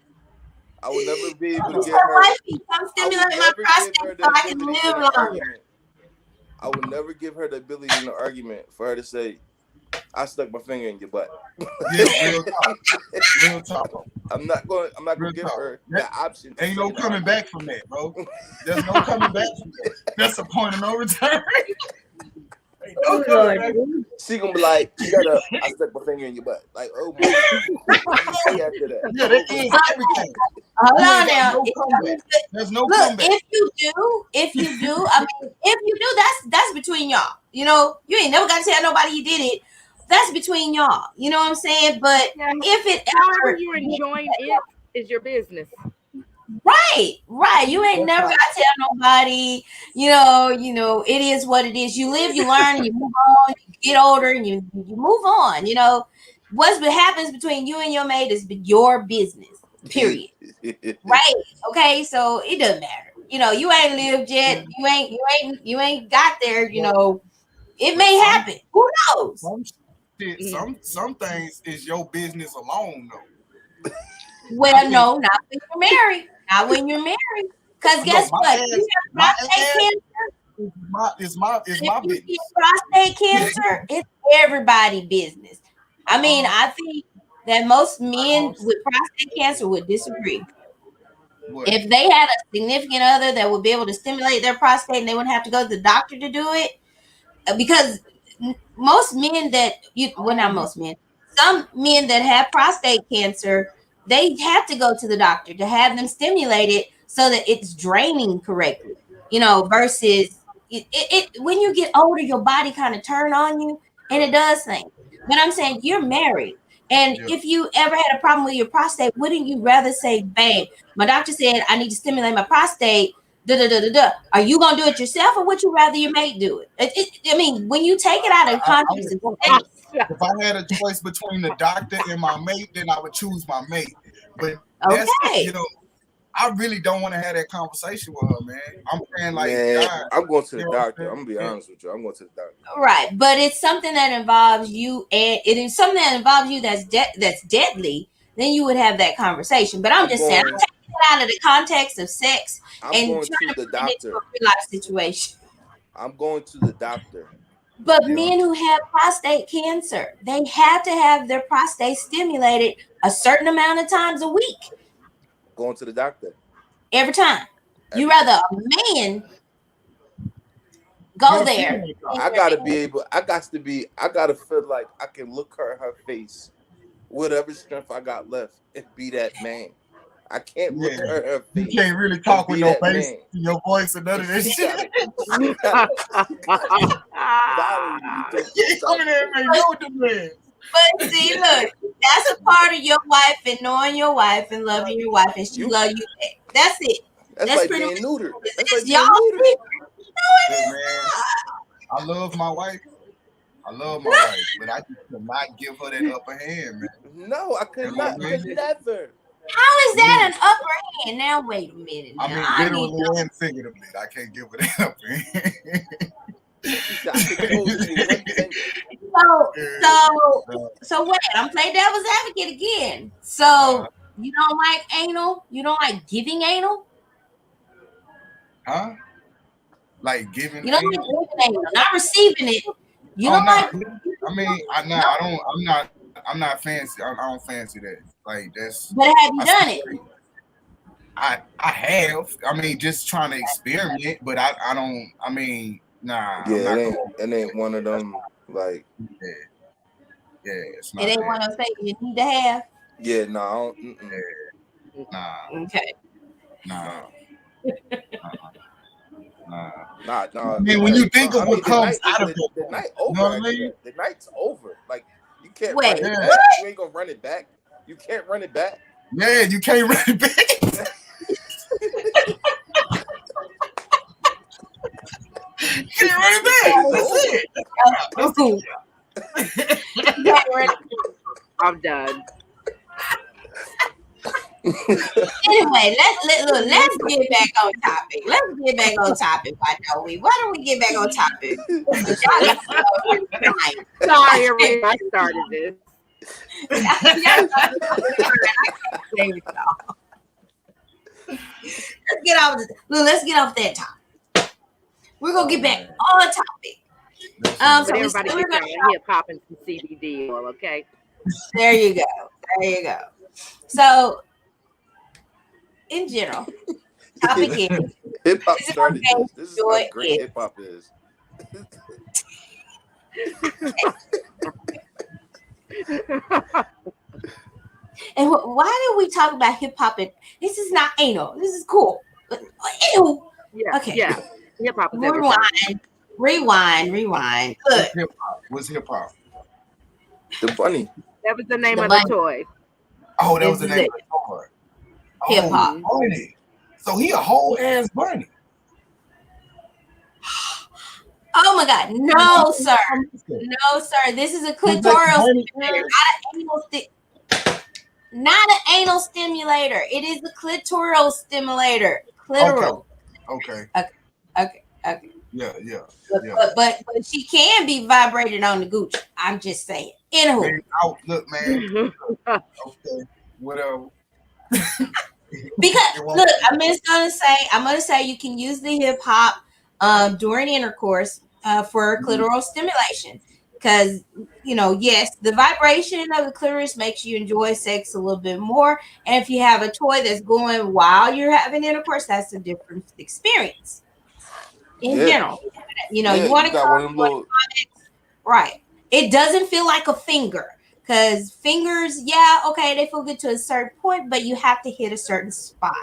I will never be able to get her. Wifey, come I will stimulate my never give prostate her so the I can ability live in an longer. argument. I will never give her the ability in an argument for her to say, "I stuck my finger in your butt." Yeah, real talk. Real talk. I'm not going to give her that option. Ain't no coming back from that, bro. There's no coming back from that. That's a point of no return. Ain't no coming back. She gonna be like, "Shut up! I stuck my finger in your butt." Like, oh my! What do you say after that? Yeah, that is everything. Hold You on ain't got now. no comeback. There's no Look, comeback. if you do, I mean, if you do, that's between y'all. You know, you ain't never got to tell nobody you did it. That's between y'all. You know what I'm saying? But if it However ever, you're enjoying it is your business. right, you ain't never got to tell nobody. You know, it is what it is. You live, you learn, you move on. You get older, and you move on. You know, what happens between you and your mate is your business. Period. Right? Okay, so it doesn't matter. You know, you ain't lived yet. You ain't got there. You know, it may happen. Who knows? Some things is your business alone, though. Well, no, not when you're married. Not when you're married. Because guess what? You have prostate cancer. It's my If you business. get prostate cancer, it's everybody's business. I mean, I think that most men with prostate cancer would disagree. What? If they had a significant other that would be able to stimulate their prostate and they wouldn't have to go to the doctor to do it, because most men that not most men, some men that have prostate cancer, they have to go to the doctor to have them stimulated so that it's draining correctly. Versus when you get older, your body kind of turn on you and it does things. But I'm saying you're married. And Yeah. if you ever had a problem with your prostate, wouldn't you rather say, babe, my doctor said I need to stimulate my prostate? Da, da, da, da, da. Are you gonna do it yourself, or would you rather your mate do it? I mean, when you take it out of context, If I had a choice between the doctor and my mate, then I would choose my mate. But that's okay. I really don't want to have that conversation with her, man. I'm saying like, Man, God, I'm going to the you know what I'm doctor. I'm saying? gonna be honest with you. I'm going to the doctor. Right, but it's something that involves you, and it is something that involves you that's deadly. Then you would have that conversation. But I'm just saying, I'm taking it out of the context of sex I'm and going trying to to the put it into a doctor. real life situation. I'm going to the doctor. But Yeah. men who have prostate cancer, they have to have their prostate stimulated a certain amount of times a week, Going to the doctor. every time. You Every rather a man go Get a there. female doctor. I gotta be able. I got to be. I gotta feel like I can look her in her face, whatever strength I got left, and be that man. I can't look Yeah. her in her You face. can't really talk be with no that bass man. in your voice or none of that She shit. gotta violate me through You ain't coming there and make no demands. But see, look, that's a part of your wife and knowing your wife and loving your wife, and she love you. That's it. That's like pretty being much neutered. it. That's like It's being y'all neutered. secret. No, it Look, is man, not. I love my wife. I love my wife, but I just cannot give her that upper hand, man. No, I could You know what not. I Could mean? never. How is that an upper hand? Now wait a minute. Now I mean, I need literally and figuratively, I can't give her that upper hand. She said I could close you with one finger. so wait. I'm playing devil's advocate again. So you don't like anal? You don't like giving anal? Huh? Like giving You don't like anal? giving anal, not receiving it. You Oh don't no! like. I mean, I'm not fancy. I don't fancy that. Like that's. But have you done it? I have. I mean, just trying to experiment, but I don't. I mean, nah. I'm Yeah, not it ain't one of them. Like, yeah, it's not. It ain't that. one of those things you need to have. yeah, no, I don't, Yeah, nah, Okay. nah. Nah. I mean, when you think of what comes out of it, the night over. you know what I mean? The night's over. Like, you can't Wait, run it what? back. You ain't gonna run it back. You can't run it back. Yeah, you can't run it back. You can't run it back. That's it. I'm done. Anyway, let's get back on topic. Why don't we? Why don't we get back on topic? Sorry, Rita, I started this. Let's get off that topic. We're gonna get back on topic. So everybody get down hip hop and some CBD oil, okay? There you go. So, in general, topic is hip hop started this. This is how great hip hop is. And why did we talk about hip hop? This is not anal. This is cool. Ew. Yeah. Okay. Yeah. Hip hop. Rewind. Look. What's hip hop? The bunny. That was the name of the toy. Oh, that was the name of the toy. Hip hop. Bunny. So he a whole ass bunny. Oh my God. No, sir. No, sir. This is a clitoral stimulator, not an anal stimulator. It is a clitoral stimulator. Clitoral. Okay. Yeah. But she can be vibrated on the gooch. I'm just saying. Anywho. Look, man. Okay. Whatever. Because look, I'm gonna say you can use the hip hop during intercourse for clitoral stimulation. Because yes, the vibration of the clitoris makes you enjoy sex a little bit more. And if you have a toy that's going while you're having intercourse, that's a different experience. In general, you want to got one of them little... right. It doesn't feel like a finger, Because fingers, yeah, okay, they feel good to a certain point, but you have to hit a certain spot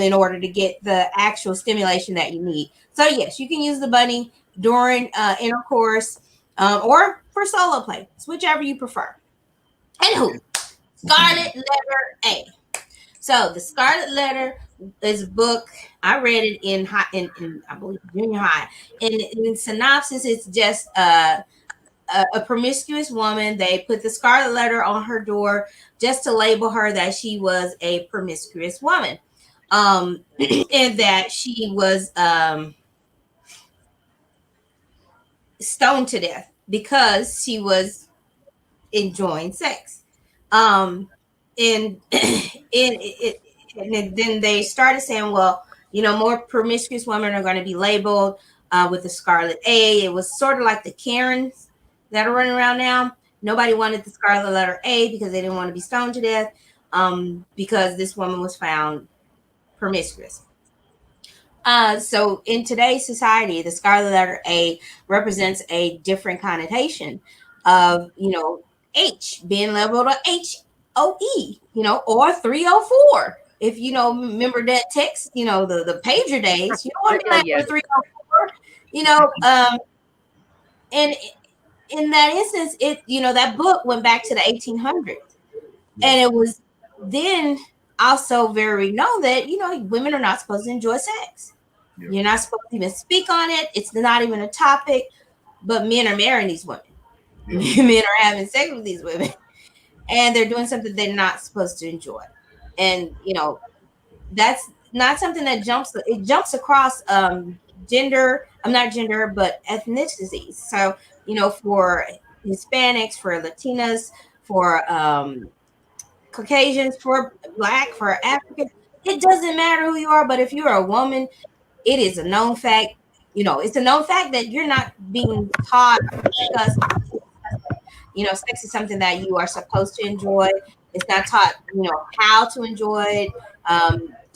in order to get the actual stimulation that you need. So yes, you can use the bunny during intercourse or for solo play. It's whichever you prefer. Anywho, Scarlet Letter A. So the Scarlet Letter is a book. I read it in high, in I believe junior high. In synopsis, it's just a promiscuous woman. They put the Scarlet Letter on her door just to label her that she was a promiscuous woman, and that she was stoned to death because she was enjoying sex. Um, and and then they started saying, well, more promiscuous women are going to be labeled with the Scarlet A. It was sort of like the Karens that are running around now. Nobody wanted the Scarlet Letter A because they didn't want to be stoned to death because this woman was found promiscuous. So in today's society, the Scarlet Letter A represents a different connotation of, H being labeled a HOE, or 304. If remember that text, the pager days, you don't want to be Oh labeled yeah. a 304, and in that instance, that book went back to the 1800s. And it was then also very known that, women are not supposed to enjoy sex. Yeah. You're not supposed to even speak on it. It's not even a topic, but men are marrying these women. Yeah. Men are having sex with these women, and they're doing something they're not supposed to enjoy. And, that's not something that jumps across gender. I'm not gender, but ethnicities. So, for Hispanics, for Latinas, for Caucasians, for Black, for African, it doesn't matter who you are, but if you're a woman, it is a known fact. It's a known fact that you're not being taught or discussed. Sex is something that you are supposed to enjoy. It's not taught, how to enjoy it,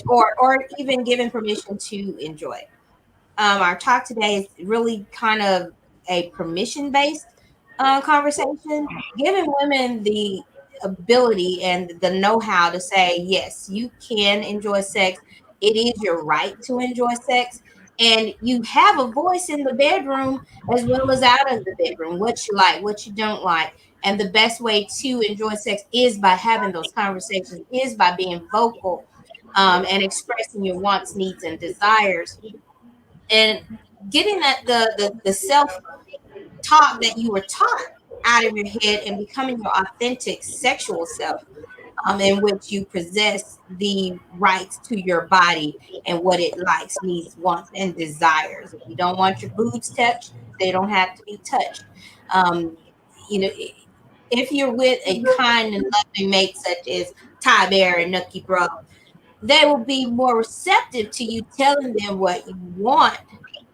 or even given permission to enjoy it. Our talk today is really kind of a permission based conversation, giving women the ability and the know how to say, yes, you can enjoy sex. It is your right to enjoy sex. And you have a voice in the bedroom as well as out of the bedroom, what you like, what you don't like. And the best way to enjoy sex is by having those conversations, is by being vocal and expressing your wants, needs, and desires, and getting that the self talk that you were taught out of your head and becoming your authentic sexual self, in which you possess the rights to your body and what it likes, needs, wants, and desires. If you don't want your boobs touched, they don't have to be touched. um, you know if you're with a kind and loving mate such as Ty Bear and Nucky Bro, they will be more receptive to you telling them what you want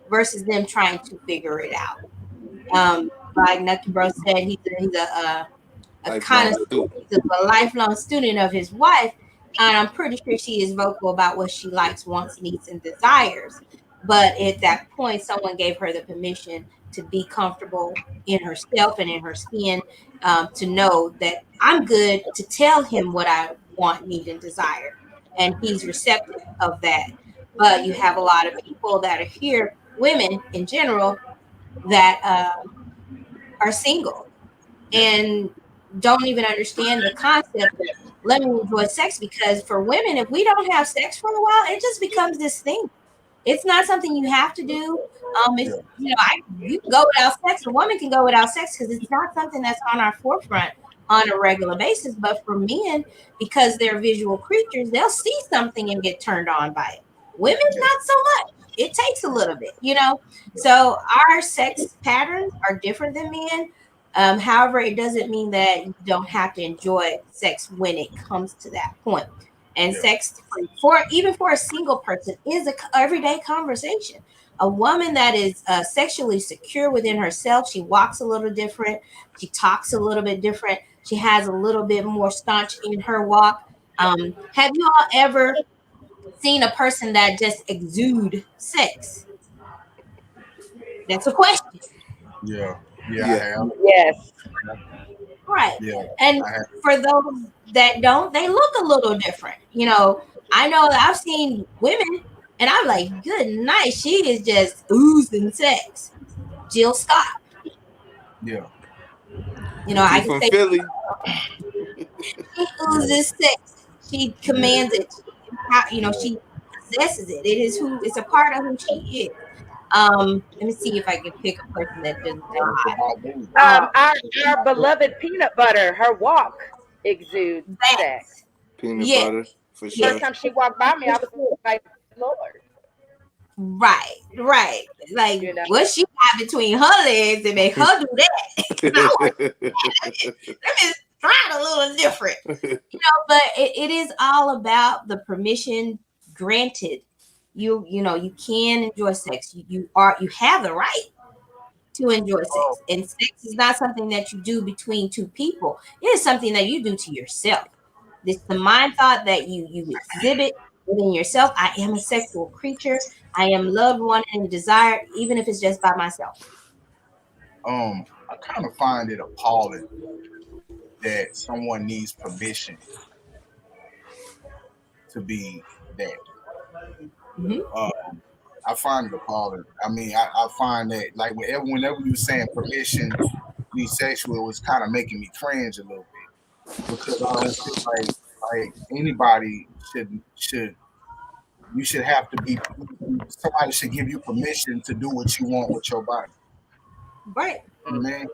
versus them trying to figure it out. Like Nucky Bro said, he's a kind Lifelong of student. he's a lifelong student of his wife, and I'm pretty sure she is vocal about what she likes, wants, needs, and desires. But at that point, someone gave her the permission to be comfortable in herself and in her skin, to know that I'm good to tell him what I want, need, and desire, and he's receptive of that. But you have a lot of people that are here, women in general, that are single and don't even understand the concept of let me enjoy sex, because for women, if we don't have sex for a while, it just becomes this thing. It's not something you have to do. It's you can go without sex. A woman can go without sex because it's not something that's on our forefront on a regular basis. But for men, because they're visual creatures, they'll see something and get turned on by it. Women, not so much. It takes a little bit. So our sex patterns are different than men. However, it doesn't mean that you don't have to enjoy sex when it comes to that point. And sex for even for a single person is a everyday conversation. A woman that is sexually secure within herself, she walks a little different, she talks a little bit different, she has a little bit more staunch in her walk. Have you all ever seen a person that just exude sex? That's a question. Yeah. Yeah, I Yeah. have. Yes. Right. Yeah, And I have. for those that don't, they look a little different. I know that I've seen women and I'm like, good night. She is just oozing sex. Jill Scott. Yeah, I She can from say Philly. she yeah, oozes sex. She yeah, commands it. yeah. She possesses it. It is who it's a part of who she is. Let me see if I can pick a person that does That's not. about me. Uh Our beloved peanut butter, her walk exudes that sex. Peanut yes, butter for yes, First sure. time she walked by me, I was like, Lord, right, right. Like you know. what she got between her legs and make her do that. I want let me try it a little different. But it is all about the permission granted. You can enjoy sex. You have the right to enjoy sex. And sex is not something that you do between two people. It is something that you do to yourself. This the mind thought that you exhibit within yourself. I am a sexual creature. I am loved, wanted, and desired, even if it's just by myself. I kind of find it appalling that someone needs permission to be that. Mhm. Um, I find it appalling. I mean, I find that like whenever you saying permission to be sexual, it was kind of making me cringe a little bit because I don't feel like anybody should you should have to be somebody should give you permission to do what you want with your body. Right. You know what I mean?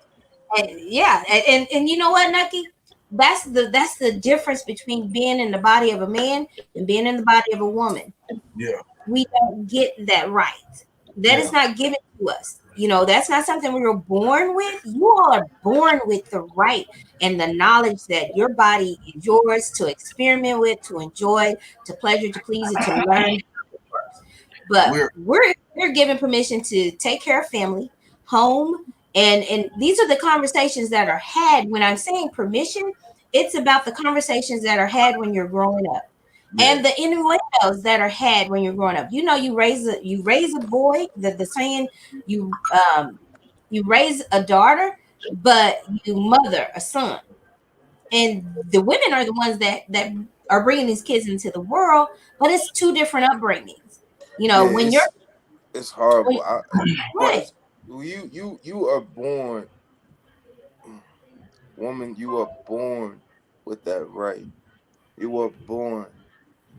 And yeah, and you know what, Nucky? That's the difference between being in the body of a man and being in the body of a woman. Yeah, We don't get that right. That yeah, is not given to us. That's not something we were born with. You all are born with the right and the knowledge that your body is yours to experiment with, to enjoy, to pleasure, to please, and to learn. But we're we're given permission to take care of family, home, and these are the conversations that are had. When I'm saying permission, it's about the conversations that are had when you're growing up yeah, and the innuendos that are had when you're growing up. You raise a boy. The saying you raise a daughter, but you mother a son. And the women are the ones that are bringing these kids into the world, but it's two different upbringings. Yeah, When you're it's when, horrible. But right, it's you are born, woman. You are born with that right. You are born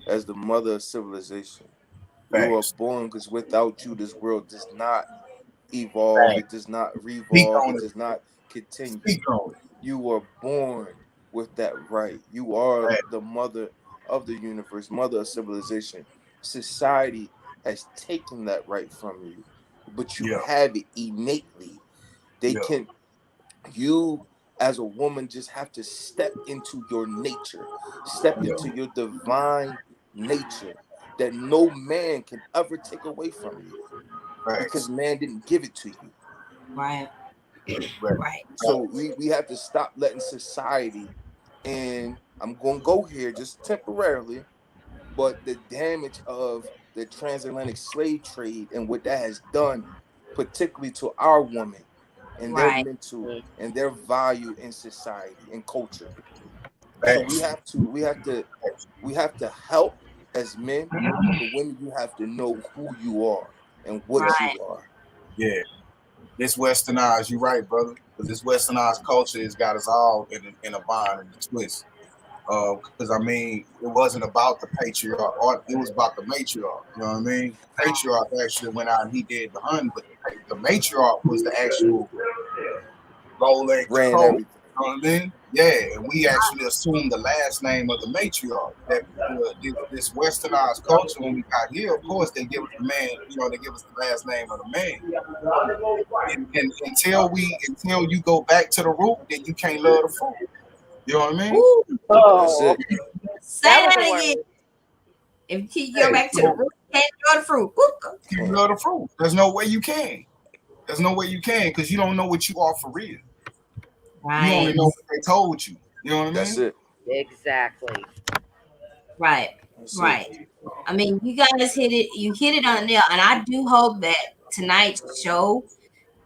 as the mother of civilization. You are facts, born because without you, this world does not evolve. facts. It does not Speak revolve. on It it. does not continue. Speak on it. You were born with that right. You are Facts. the mother of the universe, mother of civilization. Society has taken that right from you, but you Yeah, have it innately. They yeah, can, you as a woman just have to step into your nature, step yeah. into your divine nature that no man can ever take away from you because Facts. man didn't give it to you. right, Right. right, So we have to stop letting society, and I'm gonna go here just temporarily, but the damage of the transatlantic slave trade and what that has done, particularly to our women and their right. mental and their value in society and culture. So we Facts. have to we have to we have to help as men, but women, you have to know who you are and Yeah, what you are. yeah. This westernized, you right, brother. Because this westernized culture has got us all in a bind and a twist. Because I mean, it wasn't about the patriarch, or it was about the matriarch. You know what I mean? The patriarch actually went out and he did the hunting, but the matriarch was the actual low-legged Ran coat. everything. You know what I mean? Yeah, and we actually assumed the last name of the matriarch. That this westernized culture, when we got here, of course, they give us the man. They give us the last name of the man. And until you go back to the root, then you can't love the fruit. You know what I mean? Ooh, That's Oh, it. okay. say That was that a word. again. If you go Hey, back to the so root, can't enjoy the fruit. Ooh, you Can't. love the fruit. There's no way you can. There's no way you can because you don't know what you are for real. You only right, know what they told you. You know what I That's mean? it. Exactly. right, That's it. right. I mean, you guys hit it. You hit it on the nail, and I do hope that tonight's show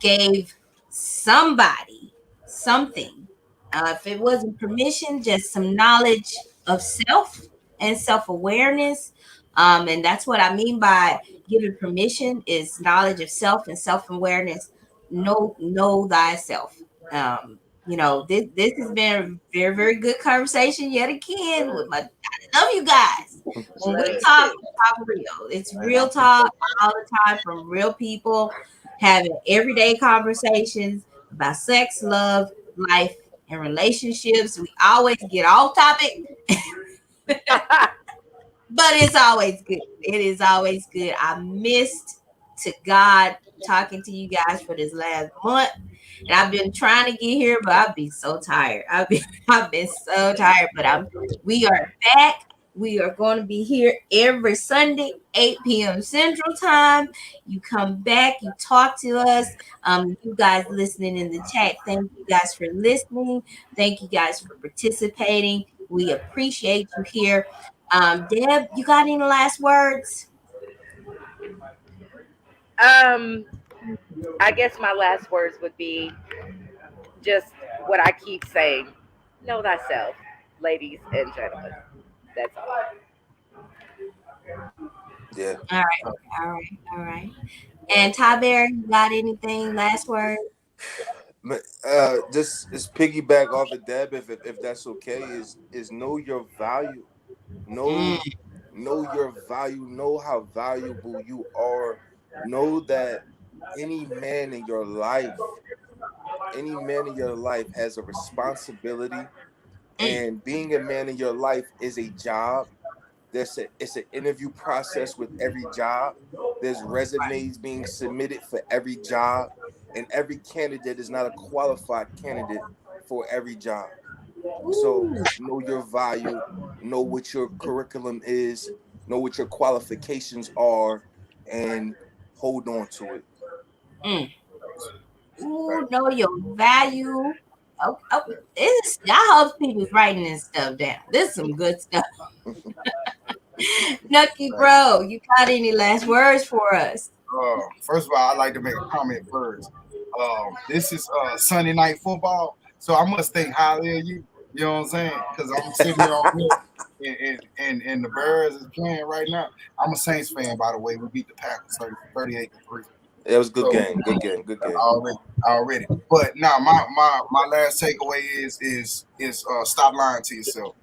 gave somebody something If it wasn't permission, just some knowledge of self and self-awareness. And that's what I mean by giving permission is knowledge of self and self-awareness. Know thyself. This has been a very, very good conversation yet again with my I love you guys. When we Love you talk, too. we talk real. It's real talk all the time from real people having everyday conversations about sex, love, life, and relationships. We always get off topic, but it's always good. It is always good. I missed to God talking to you guys for this last month. And I've been trying to get here, but I've been so tired. I've been so tired. But we are back. We are going to be here every Sunday, 8 p.m. Central Time. You come back, you talk to us. You guys listening in the chat, thank you guys for listening. Thank you guys for participating. We appreciate you here. Deb, you got any last words? um, I guess my last words would be just what I keep saying: know thyself, ladies and gentlemen. That's all. Yeah. All right, all right, all right. And Ty Bear, you got anything? Last word? Just piggyback off of Deb, if that's okay, is know your value. Mm, Know your value. Know how valuable you are. Know that any man in your life, any man in your life has a responsibility, mm, and being a man in your life is a job. It's an interview process with every job. There's resumes being submitted for every job, and every candidate is not a qualified candidate for every job. So ooh, know your value, know what your curriculum is, know what your qualifications are, and hold on to it. mm. Ooh, know your value. Oh, y'all hope people's writing this stuff down. This is some good stuff. Nucky bro, you got any last words for us? First of all, I'd like to make a comment first. This is Sunday night football, so I must think highly of you. You know what I'm saying? Because I'm sitting here on here, and the Bears is playing right now. I'm a Saints fan, by the way. We beat the Packers 38-3. It was a good So game, good game, good game. already. But now my last takeaway is stop lying to yourself.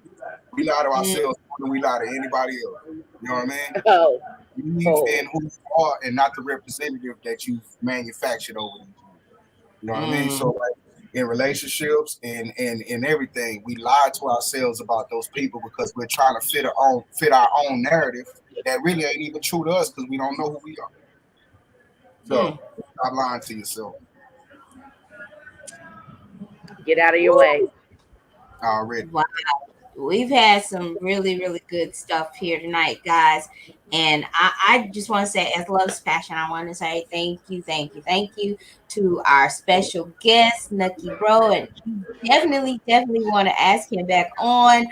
We lie to Mm, ourselves more than we lie to anybody else. You know what I mean? Oh, Believe oh. in who you are and not the representative that you've manufactured over these years. You know what I mean? mm, So like in relationships and in everything, we lie to ourselves about those people because we're trying to fit our own narrative that really ain't even true to us because we don't know who we are. So mm. stop lying to yourself Get out of your way. Woo. already. Wow. We've had some really, really good stuff here tonight, guys. And I just want to say, as Love's Passion, I want to say thank you, thank you, thank you to our special guest, Nucky Bro. And definitely, definitely want to ask him back on.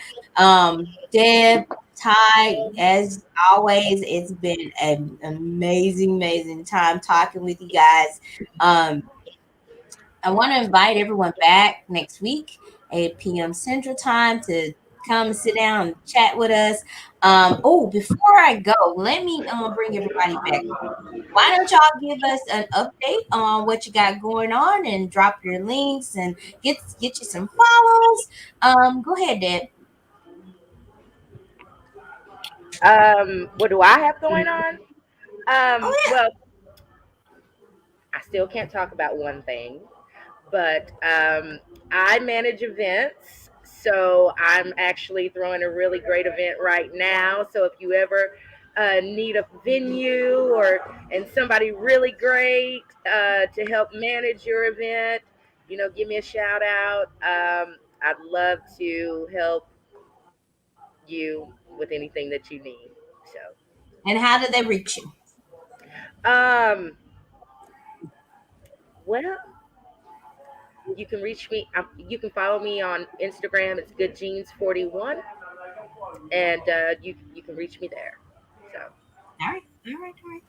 Deb, Ty, as always, it's been an amazing, amazing time talking with you guys. I want to invite everyone back next week, 8 p.m. Central Time, to come and sit down and chat with us. Before I go, let me bring everybody back. Why don't y'all give us an update on what you got going on and drop your links and get you some follows? Go ahead, Deb. What do I have going on? Oh yeah. Well, I still can't talk about one thing, but I manage events. So I'm actually throwing a really great event right now. So if you ever need a venue or and somebody really great to help manage your event, give me a shout out. I'd love to help you with anything that you need. And how did they reach you? Um, well, you can reach me. You can follow me on Instagram. It's goodjeans41, and you can reach me there. So All right, all right, all right.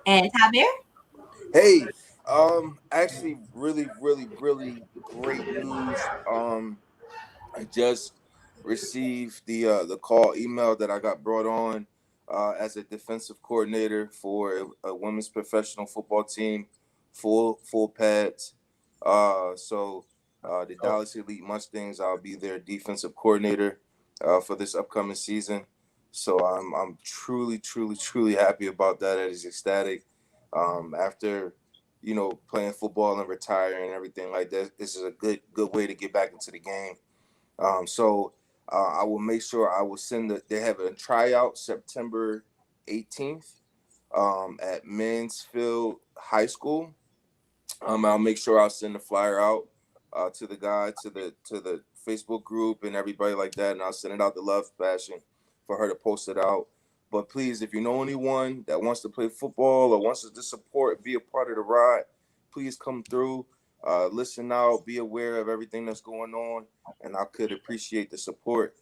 And Tyler? Hey, Actually, really, really, really great news. I just received the call email that I got brought on as a defensive coordinator for a women's professional football team, full pads. The Dallas Elite Mustangs, I'll be their defensive coordinator for this upcoming season. So I'm truly, truly, truly happy about that. It is ecstatic. After playing football and retiring and everything like that, this is a good way to get back into the game. I will make sure I will send they have a tryout September 18th at Mansfield High School. I'll make sure I'll send the flyer out to the guy, to the Facebook group and everybody like that, and I'll send it out to Love Passion for her to post it out. But please, if you know anyone that wants to play football or wants to support, be a part of the ride, please come through, listen out, be aware of everything that's going on, and I could appreciate the support.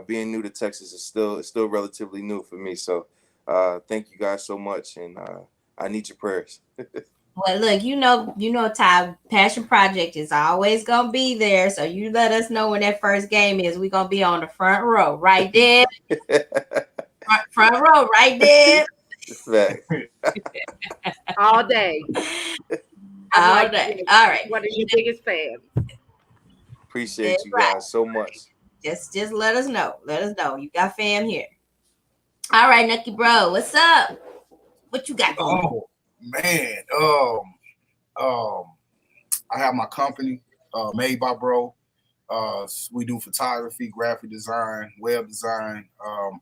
Being new to Texas is still relatively new for me, so thank you guys so much, and I need your prayers. Well, look, Ty, Passion Project is always gonna be there. So you let us know when that first game is. We're gonna be on the front row, right there. front row, right there. All day. All day. All right. One of your biggest fans. Appreciate you guys so much. Just let us know. Let us know. You got fam here. All right, Nucky Bro, what's up? What you got going? Oh man, I have my company, Made by Bro. We do photography, graphic design, web design,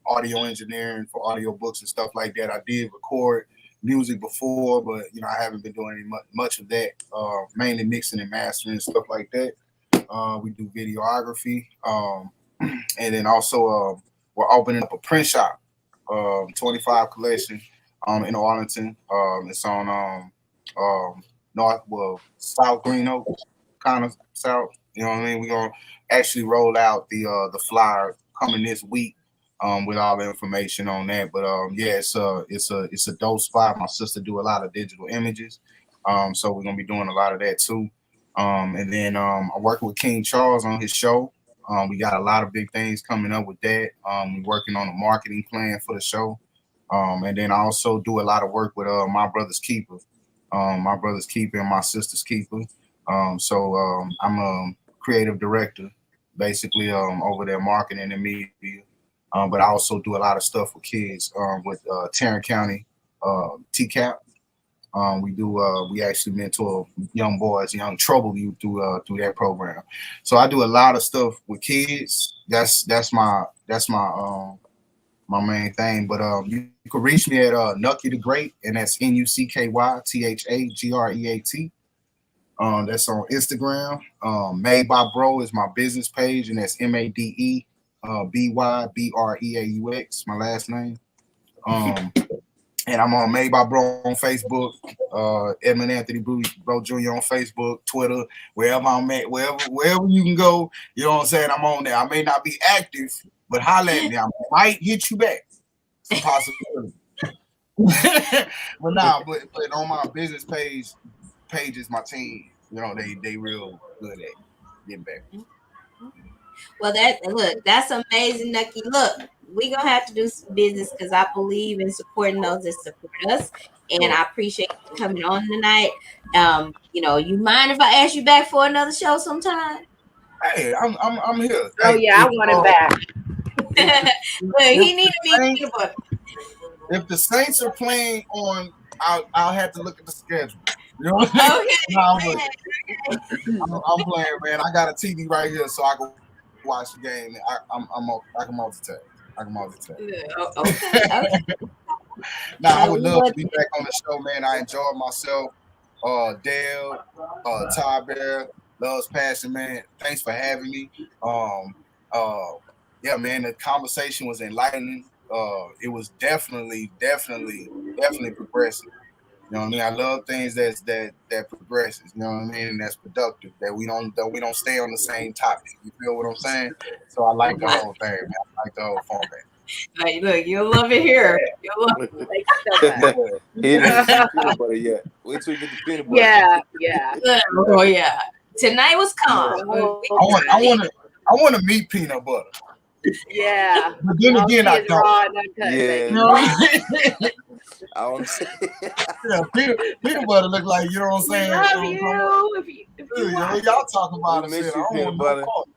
audio engineering for audio books and stuff like that. I did record music before, but I haven't been doing any much of that. Mainly mixing and mastering and stuff like that. We do videography, and then also we're opening up a print shop, 25 collection, in Arlington. It's on South Green Oaks, kind of south. You know what I mean? We're gonna actually roll out the flyer coming this week, with all the information on that. But yeah, it's a dope spot. My sister do a lot of digital images, so we're gonna be doing a lot of that too. And then I work with King Charles on his show. We got a lot of big things coming up with that. We're working on a marketing plan for the show. And then I also do a lot of work with My Brother's Keeper, My Brother's Keeper and My Sister's Keeper. I'm a creative director, basically, over there marketing and media. But I also do a lot of stuff with kids, with Tarrant County TCAP. We actually mentor young boys, young trouble youth through that program. So I do a lot of stuff with kids. That's my my main thing. But you can reach me at Nucky the Great, and that's NUCKYTHAGREAT. That's on Instagram. Made by Bro is my business page, and that's MADEBYBREAUX, my last name. And I'm on Made by Bro on Facebook, Edmund Anthony Bro Jr. on Facebook, Twitter, wherever I'm at, wherever you can go. You know what I'm saying? I'm on there. I may not be active, but holla at me. I might hit you back. It's a possibility. but on my business pages, my team, they real good at getting back. Well, that's amazing, Nucky. Look, we're gonna have to do some business because I believe in supporting those that support us, and I appreciate you coming on tonight. You mind if I ask you back for another show sometime? Hey, I'm here. Oh yeah, I want it back. He needed me. If the Saints are playing on, I'll have to look at the schedule. You know what I mean? Okay. I'm playing, man. I got a TV right here, so I can watch the game. I can multitask. Okay. I would love to be back on the show, man. I enjoyed myself. Dale, Ty Bear, Love's Passion, man. Thanks for having me. Yeah, man. The conversation was enlightening. It was definitely progressive. You know what I mean? I love things that progresses. You know what I mean? And that's productive. That we don't stay on the same topic. You feel what I'm saying? So I like the whole thing, man. I like the whole format. Hey, look, you'll love it here. Thank you so much. He didn't have the peanut butter yet. Wait till you get the peanut butter. Yeah. Oh yeah. Tonight was calm. The whole I want to meet peanut butter. Yeah. But then All again, she I is don't. raw and uncut, Yeah. baby. You know what I don't. yeah, peanut butter look like, you know what I'm We saying? love You know what I'm you. If you saying? want. Y'all talk about We it. miss Shit, you, I don't peanut want butter. no part.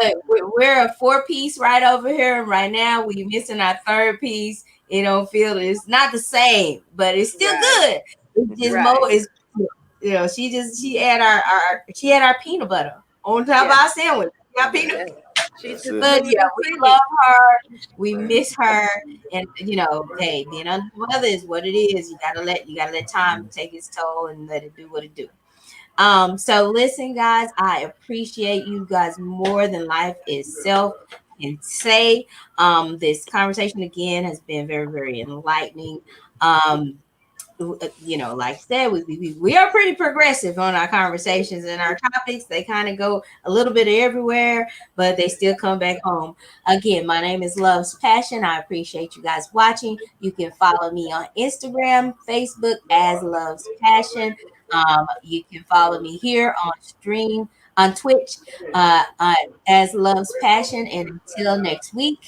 Look, we're a 4-piece right over here. Right now, we missing our third piece. It don't feel it's not the same, but it's still Right. good. It's just Right. more. It's she had our peanut butter on top of Yeah. our sandwich. Our peanut. Yeah. She's That's just it. But doing yeah, the we sweetie. love her. We miss her, and hey, being under the weather is what it is. You gotta let time take its toll and let it do what it do. So listen, guys, I appreciate you guys more than life itself can say. This conversation again has been very, very enlightening. Um, like I said, we are pretty progressive on our conversations and our topics. They kind of go a little bit everywhere, but they still come back home. Again, my name is Love's Passion. I appreciate you guys watching. You can follow me on Instagram, Facebook as Love's Passion. You can follow me here on stream on Twitch as Love's Passion. And until next week,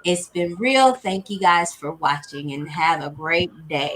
it's been real. Thank you guys for watching and have a great day.